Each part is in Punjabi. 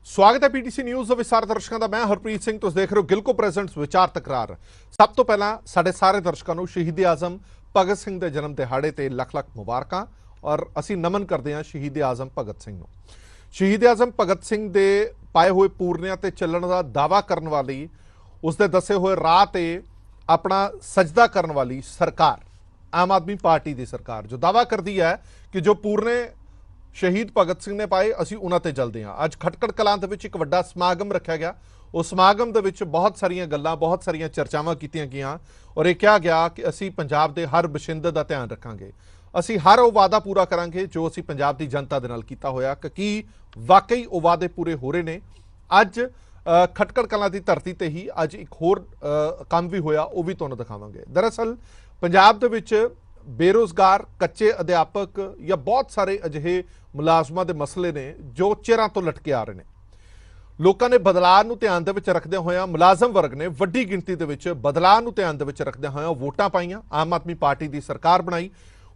स्वागत है पीटीसी न्यूज़ विस्तार दर्शकों का। मैं हरप्रीत सिंह, तुम देख रहे हो गिलको प्रेजेंट्स विचार तकरार। सब तो पहला साडे सारे दर्शकों को शहीद आजम भगत सिंह के जन्म दिहाड़े ते लख लख मुबारकां और असी नमन करते हैं शहीद आजम भगत सिंह नूं। शहीद आजम भगत सिंह के पाए हुए पूरनियां ते चलण का दावा करने वाली, उसके दसे हुए राह ते अपना सजदा करने वाली सरकार आम आदमी पार्टी की सरकार जो दावा करती है कि जो पूरने शहीद भगत सिंह ने पाए असी उन्हां ते चलदे हां। अज खटकड़ कलां दे विच एक वड्डा समागम रखा गया। उस समागम दे विच बहुत सारियां गल्लां, बहुत सारियां चर्चावां कीतियां गईयां और यह कहा गया कि असी पंजाब के हर बशिंदे का ध्यान रखांगे, असी हर वो वादा पूरा करांगे जो असी पंजाब की जनता दे नाल कीता होया। कि वाकई वो वादे पूरे हो रहे ने। अज खटकड़ कलां की धरती ते ही अज एक होर काम भी होया, वो भी तुहानूं दिखावांगे। दरअसल पंजाब दे विच बेरोजगार कच्चे अध्यापक या बहुत सारे अजिहे मुलाजमां दे मसले ने जो चिरां तो लटके आ रहे हैं। लोगों ने बदलाव नूं ध्यान दे विच रखदे होया, मुलाजम वर्ग ने वड्डी गिणती दे विच बदलाव नूं ध्यान दे विच रखदे होया वोटां पाईयां, आम आदमी पार्टी की सरकार बनाई।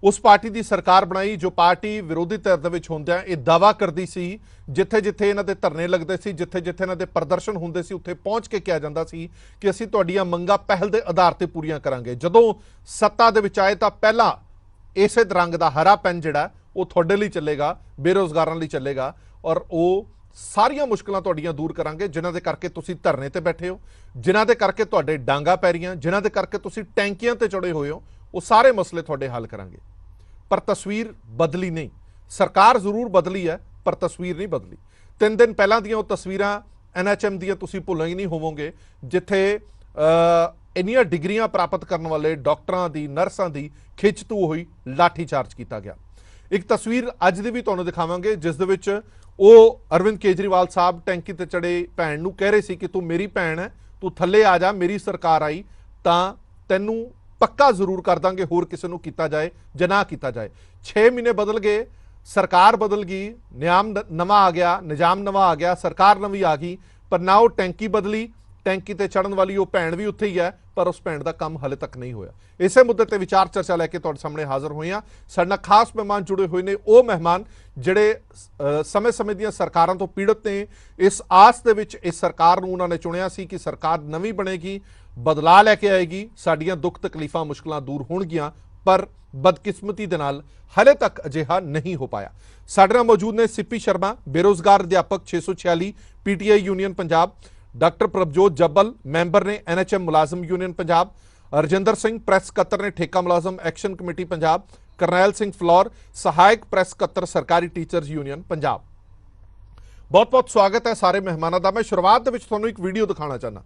उस पार्टी की सरकार बनाई जो पार्टी विरोधी धिर दे विच होंदियां ये दावा करदी सी, जिथे जिथे इन्हां दे धरने लगदे सी, जिथे जिथे इन्हां दे प्रदर्शन हुंदे सी, उत्थे पहुंच के कहा जांदा सी कि असीं तुहाडीआं मंगां पहल दे आधार ते पूरीआं करांगे। जदों सत्ता दे विच आए तां पहलां इसे रंग का हरा पेन जिहड़ा वो तुहाडे लई चलेगा, बेरोजगारां लई चलेगा और वो सारियां मुश्किलां तुहाडीआं दूर करांगे जिन्हां दे करके तुसीं धरने ते बैठे हो, जिन्हां दे करके तुहाडे डांगा पै रहीआं, जिन्हां दे करके तुसीं टैंकियां ते चढ़े होए हो। वो सारे मसले तुहाडे हल करांगे। पर तस्वीर बदली नहीं। सरकार जरूर बदली है पर तस्वीर नहीं बदली। 3 दिन पहला दियां वो तस्वीरां NHM दियां तुसीं भुल्ल ही नहीं होवोगे जिथे इन्नियां डिग्रियां प्राप्त करने वाले डॉक्टरां दी, नर्सां दी खिच तू हुई, लाठी चार्ज किया गया। एक तस्वीर अज दी भी तुहानूं दिखावांगे जिस दे विच वो अरविंद केजरीवाल साहब टैंकी ते चढ़े भैन नूं कह रहे सी कि तू मेरी भैन है, तू थल्ले आ जा, मेरी सरकार आई तां तैनूं पक्का जरूर कर देंगे, होर किसी नूं कीता जाए जां ना कीता जाए। 6 महीने बदल गए, सरकार बदल गई, नियाम नवा आ गया, निजाम नवा आ गया, सरकार नवी आ गई, पर ना वो टैंकी बदली, टैंकी ते चढ़न वाली वो भैन भी उत्थे ही है पर उस भैन का काम हले तक नहीं होया। इसे मुद्दे ते विचार चर्चा लैके तुहाडे सामने हाज़र होए हां। साडे नाल खास मेहमान जुड़े हुए ने वो मेहमान जिहड़े समय समय दीआं सरकारां तो पीड़ित ने। इस आस दे विच इस सरकार नूं उन्हां ने चुनिया सी कि सरकार नवीं बनेगी, बदलाव लैके आएगी, साडियां दुख तकलीफां मुश्किलां दूर होणगियां, पर बदकिस्मती दे नाल हले तक अजिहा नहीं हो पाया। साडे नाल मौजूद ने सीपी शर्मा, बेरोजगार अध्यापक 646 PTI union Punjab, doctor Prabhjot Jabbal member ने NHM मुलाजम यूनियन पंजाब, रजिंदर सिंह प्रेस सकत्तर ने ठेका मुलाजम एक्शन कमेटी पंजाब, करनैल सिंह फ्लौर सहायक प्रेस सकत्तर सरकारी टीचर्स यूनियन पंजाब। बहुत बहुत स्वागत है सारे मेहमानों का। मैं शुरुआत दे विच तुहानूं एक वीडियो दिखाना चाहना।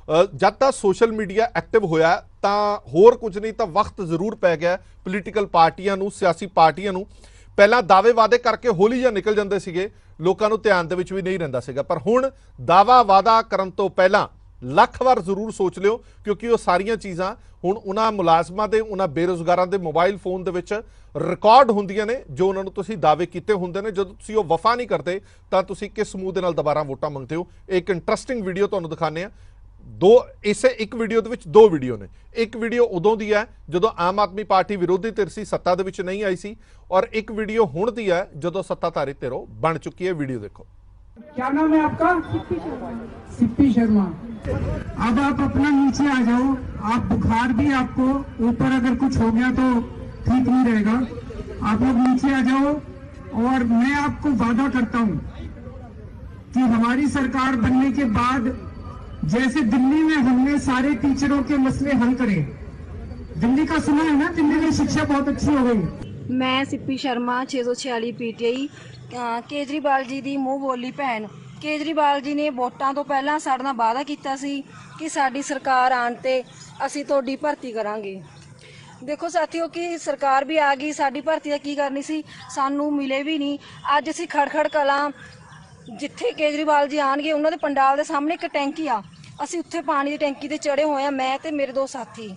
जब तक सोशल मीडिया एक्टिव होया तां होर कुछ नहीं तां वक्त जरूर पै गया पोलीटिकल पार्टियां नूं, सियासी पार्टियां नूं। पहला दावे वादे करके होली जिहा निकल जांदे सीगे, लोकां नूं ध्यान दे विच भी नहीं रहिंदा सीगा, पर हुण दावा वादा करन तो पहला लख वार जरूर सोच लिओ, क्योंकि वो सारियां चीज़ां हुण उन्हां मुलाजमां दे, उन्हां बेरोजगारां दे मोबाइल फोन दे विच रिकॉर्ड हुंदियां ने जो उन्हां नूं तुसीं दावे कीते हुंदे ने। जदों तुसीं वो वफा नहीं करते तां तुसीं किस मूँह दे नाल दोबारा वोटां मंगदे हो। एक इंटरस्टिंग वीडियो तुहानूं दिखाने आ। दो इसे एक वीडियो दे विच दो वीडियो ने। एक वीडियो उदों दी है जदों आम आदमी पार्टी विरोधी धिर सी, सत्ता दे विच नहीं आई सी, और एक वीडियो हुण दी है जदों सत्ताधारी धिर बन चुकी है। वीडियो देखो। क्या नाम है आपका? सिप्पी शर्मा। अब आप अपना नीचे आ जाओ। आप बुखार भी आपको ऊपर अगर कुछ हो गया तो ठीक नहीं रहेगा। आप लोग नीचे आ जाओ और मैं आपको वादा करता हूं कि हमारी सरकार बनने के बाद जैसे दिल्ली में हमने सारे टीचरों के मसले हल करे। दिल्ली का सुना है ना, दिल्ली में शिक्षा बहुत अच्छी हो गई। मैं सिप्पी शर्मा 646 PTI। केजरीवाल जी ਦੀ ਮੂੰਹ ਬੋਲੀ ਭੈਣ केजरीवाल जी ने ਵੋਟਾਂ ਤੋਂ ਪਹਿਲਾਂ ਸਾਡੇ ਨਾਲ ਵਾਅਦਾ ਕੀਤਾ ਸੀ ਕਿ ਸਾਡੀ ਸਰਕਾਰ ਆਉਣ ਤੇ ਅਸੀਂ ਤੁਹਾਡੀ ਭਰਤੀ ਕਰਾਂਗੇ। देखो साथियों कि सरकार भी आ गई, साडी भर्ती का की करनी सी, सानू मिले भी नहीं। अज असीं खड़खड़ कलां जिथे केजरीवाल जी आएंगे उन्होंने पंडाल के सामने एक टैंकी आ, असीं उत्थे पानी की टैंकी ते चढ़े हुए हैं, मैं ते मेरे 2 साथी।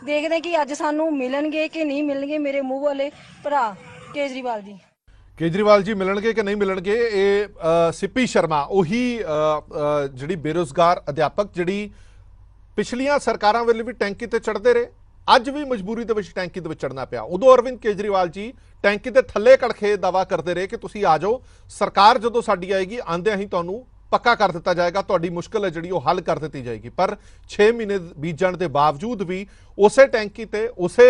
देखते हैं कि अज सानू मिलणगे कि नहीं मिलणगे मेरे मूँह वाले भरा केजरीवाल जी। केजरीवाल जी मिलणगे कि नहीं मिलणगे, ये सिप्पी शर्मा उही जिहड़ी बेरोजगार अध्यापक जिहड़ी पिछलियां सरकारां वेले भी टैंकी ते चढ़ते रहे, अज भी मजबूरी दे विच टैंकी दे विच चढ़ना पिया। उदों अरविंद केजरीवाल जी टैंकी दे थल्ले कड़खे दावा करते रहे कि तुसीं आ जाओ, सरकार जदों साडी आएगी आंदिआं ही तुहानूं ਪੱਕਾ ਕਰ ਦਿੱਤਾ ਜਾਏਗਾ, ਤੁਹਾਡੀ ਮੁਸ਼ਕਲ ਹੈ ਜਿਹੜੀ ਉਹ ਹੱਲ ਕਰ ਦਿੱਤੀ ਜਾਏਗੀ। ਪਰ 6 ਮਹੀਨੇ ਬੀਤ ਜਾਣ ਦੇ ਬਾਵਜੂਦ ਵੀ ਉਸੇ ਟੈਂਕੀ ਤੇ ਉਸੇ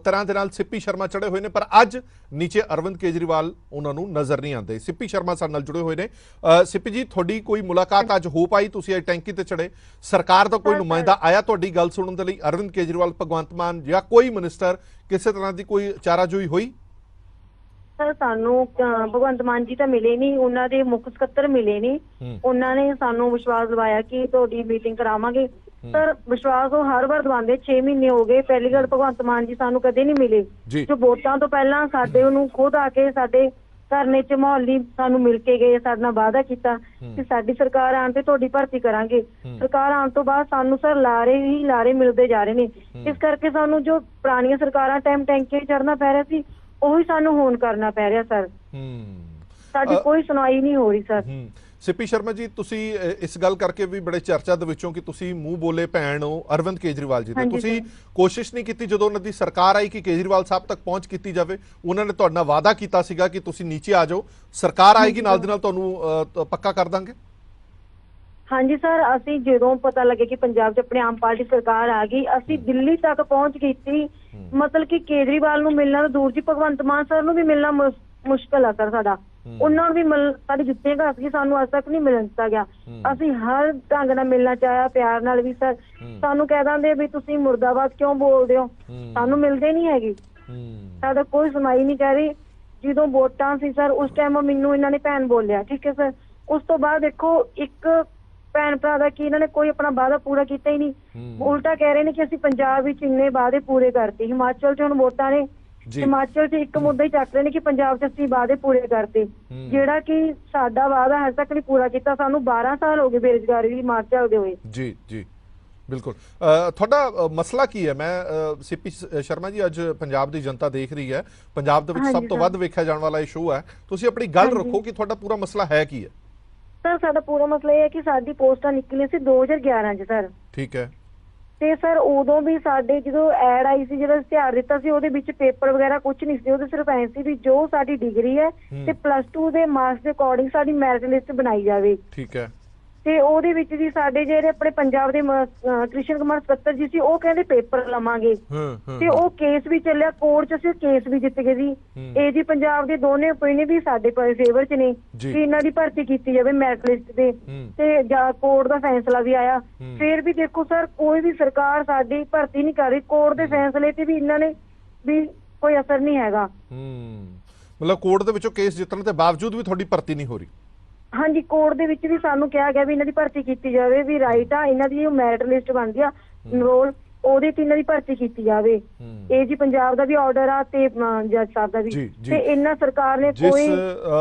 ਤਰ੍ਹਾਂ ਦੇ ਨਾਲ ਸਿੱਪੀ ਸ਼ਰਮਾ ਚੜੇ ਹੋਏ ਨੇ, ਪਰ ਅੱਜ ਨੀਚੇ ਅਰਵਿੰਦ ਕੇਜਰੀਵਾਲ ਉਹਨਾਂ ਨੂੰ ਨਜ਼ਰ ਨਹੀਂ ਆਉਂਦੇ। ਸਿੱਪੀ ਸ਼ਰਮਾ ਸਾਡੇ ਨਾਲ ਜੁੜੇ ਹੋਏ ਨੇ। ਸਿੱਪੀ ਜੀ, ਤੁਹਾਡੀ ਕੋਈ ਮੁਲਾਕਾਤ ਅੱਜ ਹੋ ਪਾਈ? ਤੁਸੀਂ ਇਹ ਟੈਂਕੀ ਤੇ ਚੜੇ, ਸਰਕਾਰ ਦਾ ਕੋਈ ਨੁਮਾਇੰਦਾ ਆਇਆ ਤੁਹਾਡੀ ਗੱਲ ਸੁਣਨ ਦੇ ਲਈ? ਅਰਵਿੰਦ ਕੇਜਰੀਵਾਲ, ਭਗਵੰਤ ਮਾਨ ਜਾਂ ਕੋਈ ਮਿਨਿਸਟਰ, ਕਿਸੇ ਤਰ੍ਹਾਂ ਦੀ ਕੋਈ ਚਾਰਾਜੋਈ ਹੋਈ? ਸਰ ਸਾਨੂੰ ਭਗਵੰਤ ਮਾਨ ਜੀ ਤਾਂ ਮਿਲੇ ਨਹੀਂ, ਉਹਨਾਂ ਦੇ ਮੁੱਖ ਸਕੱਤਰ ਮਿਲੇ ਨਹੀਂ। ਉਹਨਾਂ ਨੇ ਸਾਨੂੰ ਵਿਸ਼ਵਾਸ ਦਿਵਾਇਆ ਕਿ ਤੁਹਾਡੀ ਮੀਟਿੰਗ ਕਰਾਵਾਂਗੇ। ਸਰ ਵਿਸ਼ਵਾਸ ਉਹ ਹਰ ਵਾਰ ਦਵਾਉਂਦੇ, 6 ਮਹੀਨੇ ਹੋ ਗਏ। ਪਹਿਲੀ ਗੱਲ, ਭਗਵੰਤ ਮਾਨ ਜੀ ਸਾਨੂੰ ਕਦੇ ਨਹੀਂ ਮਿਲੇ। ਜੋ ਵੋਟਾਂ ਤੋਂ ਪਹਿਲਾਂ ਸਾਡੇ ਉਹਨੂੰ ਖੁਦ ਆ ਕੇ ਸਾਡੇ ਧਰਨੇ 'ਚ ਮੁਹੱਲੀ ਸਾਨੂੰ ਮਿਲ ਕੇ ਗਏ, ਸਾਡੇ ਨਾਲ ਵਾਅਦਾ ਕੀਤਾ ਕਿ ਸਾਡੀ ਸਰਕਾਰ ਆਉਣ ਤੇ ਤੁਹਾਡੀ ਭਰਤੀ ਕਰਾਂਗੇ। ਸਰਕਾਰ ਆਉਣ ਤੋਂ ਬਾਅਦ ਸਾਨੂੰ ਸਰ ਲਾਰੇ ਮਿਲਦੇ ਜਾ ਰਹੇ ਨੇ। ਇਸ ਕਰਕੇ ਸਾਨੂੰ ਜੋ ਪੁਰਾਣੀਆਂ ਸਰਕਾਰਾਂ ਟਾਈਮ ਟੈਂਕੀ ਚੜ੍ਹਨਾ ਪੈ ਰਿਹਾ ਸੀ, ਉਹੀ ਸਾਨੂੰ ਹੁਣ ਕਰਨਾ ਪੈ ਰਿਹਾ ਸਰ। ਸਾਡੀ ਕੋਈ ਸੁਣਵਾਈ ਨਹੀਂ ਹੋ ਰਹੀ ਸਰ। ਸਿੱਪੀ ਸ਼ਰਮਾ ਜੀ, ਤੁਸੀਂ ਇਸ ਗੱਲ ਕਰਕੇ ਵੀ ਬੜੇ ਚਰਚਾ ਦੇ ਵਿੱਚੋਂ ਕਿ ਤੁਸੀਂ ਮੂੰਹ ਬੋਲੇ ਭੈਣ ਹੋ ਅਰਵਿੰਦ ਕੇਜਰੀਵਾਲ ਜੀ ਦੇ, ਤੁਸੀਂ ਕੋਸ਼ਿਸ਼ ਨਹੀਂ ਕੀਤੀ ਜਦੋਂ ਉਹਨਾਂ ਦੀ ਸਰਕਾਰ ਆਈ ਕਿ ਕੇਜਰੀਵਾਲ ਸਾਹਿਬ ਤੱਕ ਪਹੁੰਚ ਕੀਤੀ ਜਾਵੇ? ਉਹਨਾਂ ਨੇ ਤੁਹਾਡੇ ਨਾਲ ਵਾਅਦਾ ਕੀਤਾ ਸੀਗਾ ਕਿ ਤੁਸੀਂ ਨੀਚੇ ਆ ਜਾਓ, ਸਰਕਾਰ ਆਏਗੀ ਨਾਲ ਦੇ ਨਾਲ ਤੁਹਾਨੂੰ ਪੱਕਾ ਕਰ ਦਾਂਗੇ। ਹਾਂਜੀ ਸਰ, ਅਸੀਂ ਜਦੋਂ ਪਤਾ ਲੱਗੇ ਕਿ ਪੰਜਾਬ 'ਚ ਆਪਣੇ ਆਮ ਪਾਰਟੀ ਸਰਕਾਰ ਆ ਗਈ, ਅਸੀਂ ਦਿੱਲੀ ਤੱਕ ਪਹੁੰਚ ਕੀਤੀ। ਮਤਲਬ ਕਿ ਕੇਜਰੀਵਾਲ ਨੂੰ ਮਿਲਣਾ ਤਾਂ ਦੂਰ ਜੀ, ਭਗਵੰਤ ਮਾਨ ਸਰ ਨੂੰ ਵੀ ਮਿਲਣਾ ਮੁਸ਼ਕਲ ਆ ਸਰ ਸਾਡਾ। ਉਹਨਾਂ ਨੂੰ ਵੀ ਸਾਡੀ ਜੁੱਤੀਆਂ ਘਸ ਗਈ, ਸਾਨੂੰ ਅੱਜ ਤੱਕ ਨਹੀਂ ਮਿਲਣ ਦਿੱਤਾ ਗਿਆ। ਅਸੀਂ ਹਰ ਢੰਗ ਨਾਲ ਮਿਲਣਾ ਚਾਹਿਆ, ਪਿਆਰ ਨਾਲ ਵੀ ਸਰ। ਸਾਨੂੰ ਕਹਿ ਦਿੰਦੇ ਵੀ ਤੁਸੀਂ ਮੁਰਦਾਬਾਦ ਕਿਉਂ ਬੋਲਦੇ ਹੋ, ਸਾਨੂੰ ਮਿਲਦੇ ਨਹੀਂ ਹੈਗੇ। ਸਾਡਾ ਕੋਈ ਸੁਣਾਈ ਨਹੀਂ ਕਰ ਰਹੀ। ਜਦੋਂ ਵੋਟਾਂ ਸੀ ਸਰ, ਉਸ ਟਾਈਮ ਮੈਨੂੰ ਇਹਨਾਂ ਨੇ ਭੈਣ ਬੋਲਿਆ, ਠੀਕ ਹੈ ਸਰ। ਉਸ ਤੋਂ ਬਾਅਦ ਦੇਖੋ, ਇੱਕ ਭੈਣ ਭਰਾ ਦਾ ਕੀ ਇਹਨਾਂ ਨੇ ਕੋਈ ਆਪਣਾ ਵਾਅਦਾ ਪੂਰਾ ਕੀਤਾ ਹੀ ਨਹੀਂ। ਉਲਟਾ ਕਹਿ ਰਹੇ ਨੇ ਕਿ ਅਸੀਂ ਪੰਜਾਬ ਵਿੱਚ ਇੰਨੇ ਵਾਅਦੇ ਪੂਰੇ ਕਰਤੇ। ਹਿਮਾਚਲ 'ਚ ਹੁਣ ਵੋਟਾਂ ਨੇ, ਹਿਮਾਚਲ 'ਚ ਇੱਕ ਮੁੱਦਾ ਹੀ ਚੱਕ ਰਹੇ ਨੇ ਕਿ ਪੰਜਾਬ 'ਚ ਅਸੀਂ ਵਾਅਦੇ ਪੂਰੇ ਕਰਤੇ, ਜਿਹੜਾ ਕਿ ਸਾਡਾ ਵਾਅਦਾ ਹਜੇ ਤੱਕ ਨਹੀਂ ਪੂਰਾ ਕੀਤਾ। ਸਾਨੂੰ 12 ਸਾਲ ਹੋ ਗਏ ਬੇਰੁਜ਼ਗਾਰੀ ਦੀ ਮਾਰ ਝੱਲਦੇ ਹੋਏ। ਜੀ ਜੀ ਬਿਲਕੁਲ। ਤੁਹਾਡਾ ਮਸਲਾ ਕੀ ਹੈ? ਮੈਂ ਸਿੱਪੀ ਸ਼ਰਮਾ ਜੀ, ਅੱਜ ਪੰਜਾਬ ਦੀ ਜਨਤਾ ਦੇਖ ਰਹੀ ਹੈ, ਪੰਜਾਬ ਦੇ ਵਿੱਚ ਸਭ ਤੋਂ ਵੱਧ ਵੇਖਿਆ ਜਾਣ ਵਾਲਾ ਇਹ ਸ਼ੋਅ ਹੈ। ਤੁਸੀਂ ਆਪਣੀ ਗੱਲ ਰੱਖੋ ਕਿ ਤੁਹਾਡਾ ਪੂਰਾ ਮਸਲਾ ਹੈ ਕੀ ਹੈ? ਸਰ ਸਾਡਾ ਪੂਰਾ ਮਸਲਾ ਇਹ ਹੈ ਕਿ ਸਾਡੀ ਪੋਸਟਾਂ ਨਿਕਲੀਆਂ ਸੀ 2011 'ਚ ਸਰ। ਠੀਕ ਹੈ। ਤੇ ਸਰ ਉਦੋਂ ਵੀ ਸਾਡੇ ਜਦੋਂ ਐਡ ਆਈ ਸੀ, ਜਦੋਂ ਇਸ਼ਤਿਹਾਰ ਦਿੱਤਾ ਸੀ, ਉਹਦੇ ਵਿੱਚ ਪੇਪਰ ਵਗੈਰਾ ਕੁਝ ਨਹੀਂ ਸੀ। ਉਹਦੇ ਸਿਰਫ ਐਂ ਸੀ ਵੀ ਜੋ ਸਾਡੀ ਡਿਗਰੀ ਹੈ ਤੇ +2 ਦੇ ਮਾਰਕਸ ਦੇ ਅਕੋਰਡਿੰਗ ਸਾਡੀ ਮੈਰਿਟ ਲਿਸਟ ਬਣਾਈ ਜਾਵੇ। ਠੀਕ ਹੈ। ਤੇ ਉਹਦੇ ਵਿੱਚ ਵੀ ਸਾਡੇ ਜਿਹੜੇ ਆਪਣੇ ਪੰਜਾਬ ਦੇ ਕ੍ਰਿਸ਼ਨ ਕੁਮਾਰ ਸਕੱਤਰ ਜੀ ਸੀ, ਉਹ ਕਹਿੰਦੇ ਪੇਪਰ ਲਵਾਂਗੇ। ਤੇ ਉਹ ਕੇਸ ਵੀ ਚੱਲਿਆ ਕੋਰਟ 'ਚ, ਅਸੀਂ ਕੇਸ ਵੀ ਜਿੱਤ ਗਏ ਜੀ। ਇਹ ਜੀ ਪੰਜਾਬ ਦੇ ਦੋਨੇ ਓਪੀਨੀਅਨ ਵੀ ਸਾਡੇ ਫੇਵਰ 'ਚ ਨੇ ਕਿ ਇਹਨਾਂ ਦੀ ਭਰਤੀ ਕੀਤੀ ਜਾਵੇ ਮੈਰਿਟ ਲਿਸਟ ਤੇ। ਤੇ ਕੋਰਟ ਦਾ ਫੈਸਲਾ ਵੀ ਆਇਆ। ਫਿਰ ਵੀ ਦੇਖੋ ਸਰ, ਕੋਈ ਵੀ ਸਰਕਾਰ ਸਾਡੀ ਭਰਤੀ ਨਹੀਂ ਕਰ ਰਹੀ। ਕੋਰਟ ਦੇ ਫੈਸਲੇ ਤੇ ਵੀ ਇਹਨਾਂ ਨੇ ਵੀ ਕੋਈ ਅਸਰ ਨਹੀਂ ਹੈਗਾ। ਮਤਲਬ ਕੋਰਟ ਦੇ ਵਿੱਚੋਂ ਕੇਸ ਜਿੱਤਣ ਦੇ ਬਾਵਜੂਦ ਵੀ ਤੁਹਾਡੀ ਭਰਤੀ ਨਹੀਂ ਹੋ ਰਹੀ? ਹਾਂਜੀ, ਕੋਰਟ ਦੇ ਵਿੱਚ ਵੀ ਸਾਨੂੰ ਕਿਹਾ ਗਿਆ ਵੀ ਇਹਨਾਂ ਦੀ ਭਰਤੀ ਕੀਤੀ ਜਾਵੇ, ਵੀ ਰਾਈਟ ਆ ਇਹਨਾਂ ਦੀ ਮੈਰਿਟ ਲਿਸਟ ਬਣਦੀ ਆ ਰੋਲ, ਉਹਦੇ ਤੇ ਇਹਨਾਂ ਦੀ ਭਰਤੀ ਕੀਤੀ ਜਾਵੇ। ਇਹ ਜੀ ਪੰਜਾਬ ਦਾ ਵੀ ਆਰਡਰ ਆ ਤੇ ਜੱਜ ਸਾਹਿਬ ਦਾ ਵੀ। ਤੇ ਇਹਨਾਂ ਸਰਕਾਰ ਨੇ ਕੋਈ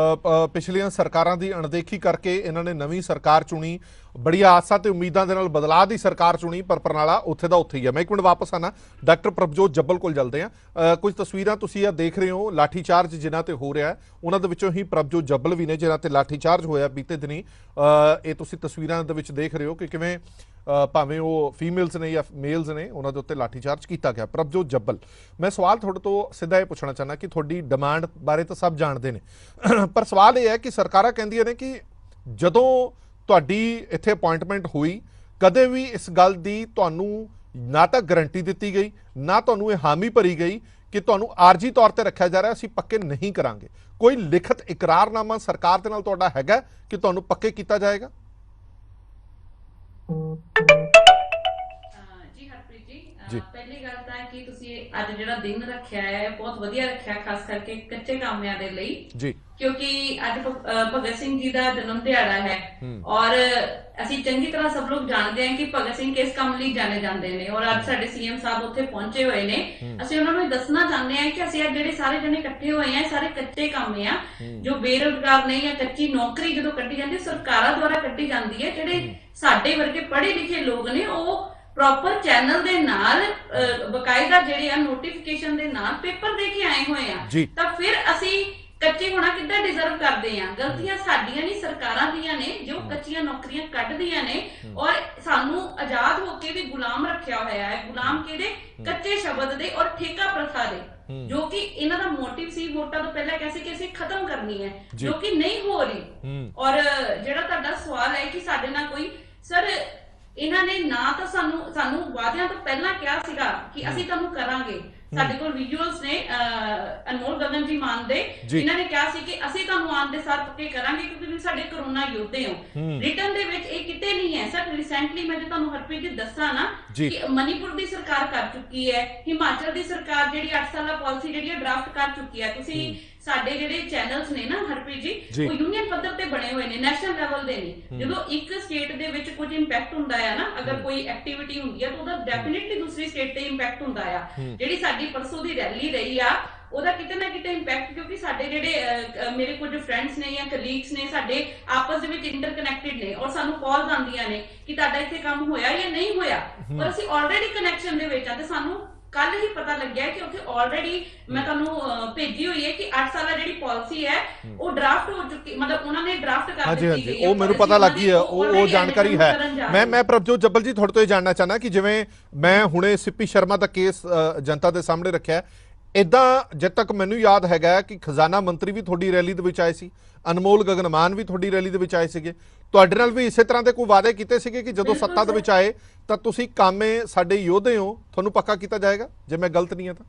ਪਿਛਲੀਆਂ ਸਰਕਾਰਾਂ ਦੀ ਅਣਦੇਖੀ ਕਰਕੇ ਇਹਨਾਂ ਨੇ ਨਵੀਂ ਸਰਕਾਰ ਚੁਣੀ, ਬੜੀ ਆਸਾਂ ਤੇ ਉਮੀਦਾਂ ਦੇ ਨਾਲ ਬਦਲਾਅ ਦੀ ਸਰਕਾਰ ਚੁਣੀ, ਪਰ ਪ੍ਰਣਾਲਾ ਉੱਥੇ ਦਾ ਉੱਥੇ ਹੀ ਹੈ। ਮੈਂ ਇੱਕ ਮਿੰਟ ਵਾਪਸ ਆਣਾ, ਡਾਕਟਰ ਪ੍ਰਭਜੋਤ ਜੱਬਲ ਕੋਲ ਚੱਲਦੇ ਆ। ਕੁਝ ਤਸਵੀਰਾਂ ਤੁਸੀਂ ਇਹ ਦੇਖ ਰਹੇ ਹੋ, ਲਾਠੀ ਚਾਰਜ ਜਿਨ੍ਹਾਂ ਤੇ ਹੋ ਰਿਹਾ, ਉਹਨਾਂ ਦੇ ਵਿੱਚੋਂ ਹੀ ਪ੍ਰਭਜੋਤ ਜੱਬਲ ਵੀ ਨੇ ਜਿਨ੍ਹਾਂ ਤੇ ਲਾਠੀ ਚਾਰਜ ਹੋਇਆ ਬੀਤੇ ਦਿਨੀ। ਇਹ ਤੁਸੀਂ ਤਸਵੀਰਾਂ ਦੇ ਵਿੱਚ ਦੇਖ ਰਹੇ ਹੋ ਕਿ ਕਿਵੇਂ ਭਾਵੇਂ ਉਹ ਫੀਮੇਲਸ ਨੇ ਜਾਂ ਮੇਲਸ ਨੇ, ਉਹਨਾਂ ਦੇ ਉੱਤੇ ਲਾਠੀ ਚਾਰਜ ਕੀਤਾ ਗਿਆ। ਪ੍ਰਭਜੋਤ ਜੱਬਲ, ਮੈਂ ਸਵਾਲ ਤੁਹਾਡੇ ਤੋਂ ਸਿੱਧਾ ਇਹ ਪੁੱਛਣਾ ਚਾਹੁੰਦਾ ਕਿ ਤੁਹਾਡੀ ਡਿਮਾਂਡ ਬਾਰੇ ਤਾਂ ਸਭ ਜਾਣਦੇ ਨੇ, ਪਰ ਸਵਾਲ ਇਹ ਹੈ ਕਿ ਸਰਕਾਰਾਂ ਕਹਿੰਦੀਆਂ ਨੇ ਕਿ ਜਦੋਂ ਤੁਹਾਡੀ ਇੱਥੇ ਅਪਾਇੰਟਮੈਂਟ ਹੋਈ, ਕਦੇ ਵੀ ਇਸ ਗੱਲ ਦੀ ਤੁਹਾਨੂੰ ਨਾ ਤਾਂ ਗਰੰਟੀ ਦਿੱਤੀ ਗਈ, ਨਾ ਤੁਹਾਨੂੰ ਇਹ ਹਾਮੀ ਭਰੀ ਗਈ ਕਿ ਤੁਹਾਨੂੰ ਆਰਜੀ ਤੌਰ ਤੇ ਰੱਖਿਆ ਜਾ ਰਿਹਾ, ਅਸੀਂ ਪੱਕੇ ਨਹੀਂ ਕਰਾਂਗੇ। ਕੋਈ ਲਿਖਤ ਇਕਰਾਰਨਾਮਾ ਸਰਕਾਰ ਦੇ ਨਾਲ ਤੁਹਾਡਾ ਹੈਗਾ ਕਿ ਤੁਹਾਨੂੰ ਪੱਕੇ ਕੀਤਾ ਜਾਏਗਾ? ਜੀ ਹਰਪ੍ਰੀਤ ਜੀ, ਪਹਿਲੀ ਗੱਲ ਤਾਂ ਕਿ ਤੁਸੀਂ ਅੱਜ ਜਿਹੜਾ ਦਿਨ ਰੱਖਿਆ ਹੈ ਬਹੁਤ ਵਧੀਆ ਰੱਖਿਆ, ਖਾਸ ਕਰਕੇ ਕੱਚੇ ਕਾਮਿਆਂ ਦੇ ਲਈ ਜੀ, ਕਿਉਂਕਿ ਅੱਜ ਭਗਤ ਸਿੰਘ ਜੀ ਦਾ ਜਨਮ ਦਿਹਾੜਾ ਹੈ। ਔਰ ਅਸੀਂ ਚੰਗੀ ਤਰ੍ਹਾਂ ਸਭ ਲੋਕ ਜਾਣਦੇ ਹਾਂ ਕਿ ਭਗਤ ਸਿੰਘ ਕਿਸ ਕੰਮ ਲਈ ਜਾਣੇ ਜਾਂਦੇ ਨੇ, ਔਰ ਅੱਜ ਸਾਡੇ ਸੀਐਮ ਸਾਹਿਬ ਉੱਥੇ ਪਹੁੰਚੇ ਹੋਏ ਨੇ। ਅਸੀਂ ਉਹਨਾਂ ਨੂੰ ਦੱਸਣਾ ਚਾਹੁੰਦੇ ਹਾਂ ਕਿ ਅਸੀਂ ਅੱਜ ਜਿਹੜੇ ਸਾਰੇ ਜਣੇ ਇਕੱਠੇ ਹੋਏ ਆ, ਸਾਰੇ ਕੱਚੇ ਕਾਮੇ ਆ, ਜੋ ਬੇਰੁਜ਼ਗਾਰ ਨੇ ਜਾਂ ਕੱਚੀ ਨੌਕਰੀ ਜਦੋਂ ਕੱਢੀ ਜਾਂਦੀ ਸਰਕਾਰਾਂ ਦੁਆਰਾ ਕੱਢੀ ਜਾਂਦੀ ਹੈ। ਜਿਹੜੇ ਸਾਡੇ ਵਰਗੇ ਪੜ੍ਹੇ ਲਿਖੇ ਲੋਕ ਨੇ, ਉਹ ਪ੍ਰੋਪਰ ਚੈਨਲ ਦੇ ਨਾਲ ਬਕਾਇਦਾ ਜਿਹੜੇ ਆ ਨੋਟੀਫਿਕੇਸ਼ਨ ਦੇ ਨਾਲ ਪੇਪਰ ਦੇ ਕੇ ਆਏ ਹੋਏ ਆ, ਤਾਂ ਫਿਰ ਅਸੀਂ ਕੱਚੇ ਹੋਣਾ ਕਿੱਦਾਂ ਡਿਜ਼ਰਵ ਕਰਦੇ ਆ? ਗਲਤੀਆਂ ਸਾਡੀਆਂ ਨਹੀਂ, ਸਰਕਾਰਾਂ ਦੀਆਂ ਨੇ ਜੋ ਕੱਚੀਆਂ ਨੌਕਰੀਆਂ ਕੱਢਦੀਆਂ ਨੇ। ਔਰ ਸਾਨੂੰ ਆਜ਼ਾਦ ਹੋ ਕੇ ਵੀ ਗੁਲਾਮ ਰੱਖਿਆ ਹੋਇਆ ਹੈ। ਗੁਲਾਮ ਕਿਹਦੇ? ਕੱਚੇ ਸ਼ਬਦ ਦੇ ਔਰ ਠੇਕਾ ਪ੍ਰਥਾ ਦੇ। ਜੋ ਕਿ ਇਹਨਾਂ ਦਾ ਮੋਟਿਵ ਸੀ ਵੋਟਾਂ ਤੋਂ ਪਹਿਲਾਂ ਕਿਹਾ ਸੀ ਕਿ ਅਸੀਂ ਖਤਮ ਕਰਨੀ ਹੈ, ਜੋ ਕਿ ਨਹੀਂ ਹੋ ਰਹੀ। ਔਰ ਜਿਹੜਾ ਤੁਹਾਡਾ ਸਵਾਲ ਹੈ ਕਿ ਸਾਡੇ ਨਾਲ ਕੋਈ ਸਰ, ਇਹਨਾਂ ਨੇ ਨਾ ਤਾਂ ਸਾਨੂੰ ਵਾਅਦਿਆਂ ਤੋਂ ਪਹਿਲਾਂ ਕਿਹਾ ਸੀਗਾ ਕਿ ਅਸੀਂ ਤੁਹਾਨੂੰ ਕਰਾਂਗੇ। ਸਾਡੇ ਕੋਲ ਵਿਜ਼ੂਅਲਸ ਨੇ ਅਨਮੋਲ ਗਗਨ ਜੀ ਮਾਨ ਦੇ, ਇਹਨਾਂ ਨੇ ਕਿਹਾ ਸੀ ਕਿ ਅਸੀਂ ਤੁਹਾਨੂੰ ਆਉਣ ਦੇ ਸਾਰ ਪੱਕੇ ਕਰਾਂਗੇ ਕਿਉਂਕਿ ਤੁਸੀਂ ਸਾਡੇ ਕਰੋਨਾ ਯੋਧੇ ਹੋ। ਰਿਟਨ ਦੇ ਵਿੱਚ ਇਹ ਕਿਤੇ ਨਹੀਂ ਹੈ ਸਰ। ਰੀਸੈਂਟਲੀ ਮੈਂ ਤੁਹਾਨੂੰ ਹਰਪ੍ਰੀਤ ਜੀ ਦੱਸਾਂ ਨਾ ਕਿ ਮਨੀਪੁਰ ਦੀ ਸਰਕਾਰ ਕਰ ਚੁੱਕੀ ਹੈ, ਹਿਮਾਚਲ ਦੀ ਸਰਕਾਰ ਜਿਹੜੀ 8 ਸਾਲਾ ਪਾਲਿਸੀ ਜਿਹੜੀ ਹੈ ਡਰਾਫਟ ਕਰ ਚੁੱਕੀ ਹੈ। ਤੁਸੀਂ ਸਾਡੇ ਜਿਹੜੇ ਚੈਨਲਸ ਨੇ ਨਾ ਹਰਪ੍ਰੀਤ ਜੀ, ਉਹ ਯੂਨੀਅਨ ਪੱਧਰ ਤੇ ਬਣੇ ਹੋਏ ਨੇ, ਨੈਸ਼ਨਲ ਲੈਵਲ ਦੇ ਨਹੀਂ। ਜਦੋਂ ਇੱਕ ਸਟੇਟ ਦੇ ਵਿੱਚ ਕੁਝ ਇੰਪੈਕਟ ਹੁੰਦਾ ਹੈ ਨਾ, ਅਗਰ ਕੋਈ ਐਕਟੀਵਿਟੀ ਹੁੰਦੀ ਹੈ ਤਾਂ ਉਹਦਾ ਡੈਫੀਨਿਟਲੀ ਦੂਸਰੀ ਸਟੇਟ ਤੇ ਇੰਪੈਕਟ ਹੁੰਦਾ ਆ। ਜਿਹੜੀ ਸਾਡੀ ਪਰਸੋਂ ਦੀ ਰੈਲੀ ਰਹੀ ਆ ਉਹਦਾ ਕਿਤੇ ਨਾ ਕਿਤੇ ਇੰਪੈਕਟ, ਕਿਉਂਕਿ ਸਾਡੇ ਜਿਹੜੇ ਮੇਰੇ ਕੁਝ ਫਰੈਂਡਸ ਨੇ ਜਾਂ ਕਲੀਗਸ ਨੇ ਸਾਡੇ ਆਪਸ ਦੇ ਵਿੱਚ ਇੰਟਰਕਨੈਕਟਡ ਨੇ ਔਰ ਸਾਨੂੰ ਕਾਲਸ ਆਉਂਦੀਆਂ ਨੇ ਕਿ ਤੁਹਾਡਾ ਇੱਥੇ ਕੰਮ ਹੋਇਆ ਜਾਂ ਨਹੀਂ ਹੋਇਆ, ਪਰ ਅਸੀਂ ਆਲਰੇਡੀ ਕਨੈਕਸ਼ਨ ਦੇ ਵਿੱਚ ਆ। ਤੇ ਸਾਨੂੰ ਕੱਲ ਹੀ ਪਤਾ ਲੱਗਿਆ ਕਿ ਉੱਥੇ ਆਲਰੇਡੀ ਮੈਂ ਤੁਹਾਨੂੰ ਭੇਜੀ ਹੋਈ ਹੈ ਕਿ 8 ਸਾਲਾ ਜਿਹੜੀ ਪਾਲਿਸੀ ਹੈ ਉਹ ਡਰਾਫਟ ਹੋ ਚੁੱਕੀ, ਮਤਲਬ ਉਹਨਾਂ ਨੇ ਡਰਾਫਟ ਕਰ ਦਿੱਤੀ ਗਈ ਹੈ। ਉਹ ਮੈਨੂੰ ਪਤਾ ਲੱਗੀ ਹੈ, ਉਹ ਜਾਣਕਾਰੀ ਹੈ। ਮੈਂ ਪ੍ਰਭਜੋਤ ਜੱਬਲ ਜੀ ਤੁਹਾਡੇ ਤੋਂ ਇਹ ਜਾਣਨਾ ਚਾਹਨਾ ਕਿ ਜਿਵੇਂ ਮੈਂ ਹੁਣੇ ਸਿੱਪੀ ਸ਼ਰਮਾ ਦਾ ਕੇਸ ਜਨਤਾ ਦੇ ਸਾਹਮਣੇ ਰੱਖਿਆ, ਇਦਾਂ ਜਦ ਤੱਕ ਮੈਨੂੰ ਯਾਦ ਹੈਗਾ ਕਿ ਖਜ਼ਾਨਾ ਮੰਤਰੀ ਵੀ ਤੁਹਾਡੀ ਰੈਲੀ ਦੇ ਵਿੱਚ ਆਏ ਸੀ, ਅਨਮੋਲ ਗਗਨ ਮਾਨ ਵੀ ਤੁਹਾਡੀ ਰੈਲੀ ਦੇ ਵਿੱਚ ਆਏ ਸੀਗੇ। ਤੁਹਾਡੇ ਨਾਲ ਵੀ ਇਸੇ ਤਰ੍ਹਾਂ ਦੇ ਕੋਈ ਵਾਅਦੇ ਕੀਤੇ ਸੀਗੇ ਕਿ ਜਦੋਂ ਸੱਤਾ ਦੇ ਵਿੱਚ ਆਏ ਤਾਂ ਤੁਸੀਂ ਕਾਮੇ ਸਾਡੇ ਯੋਧੇ ਹੋ, ਤੁਹਾਨੂੰ ਪੱਕਾ ਕੀਤਾ ਜਾਏਗਾ, ਜੇ ਮੈਂ ਗਲਤ ਨਹੀਂ ਹਾਂ ਤਾਂ?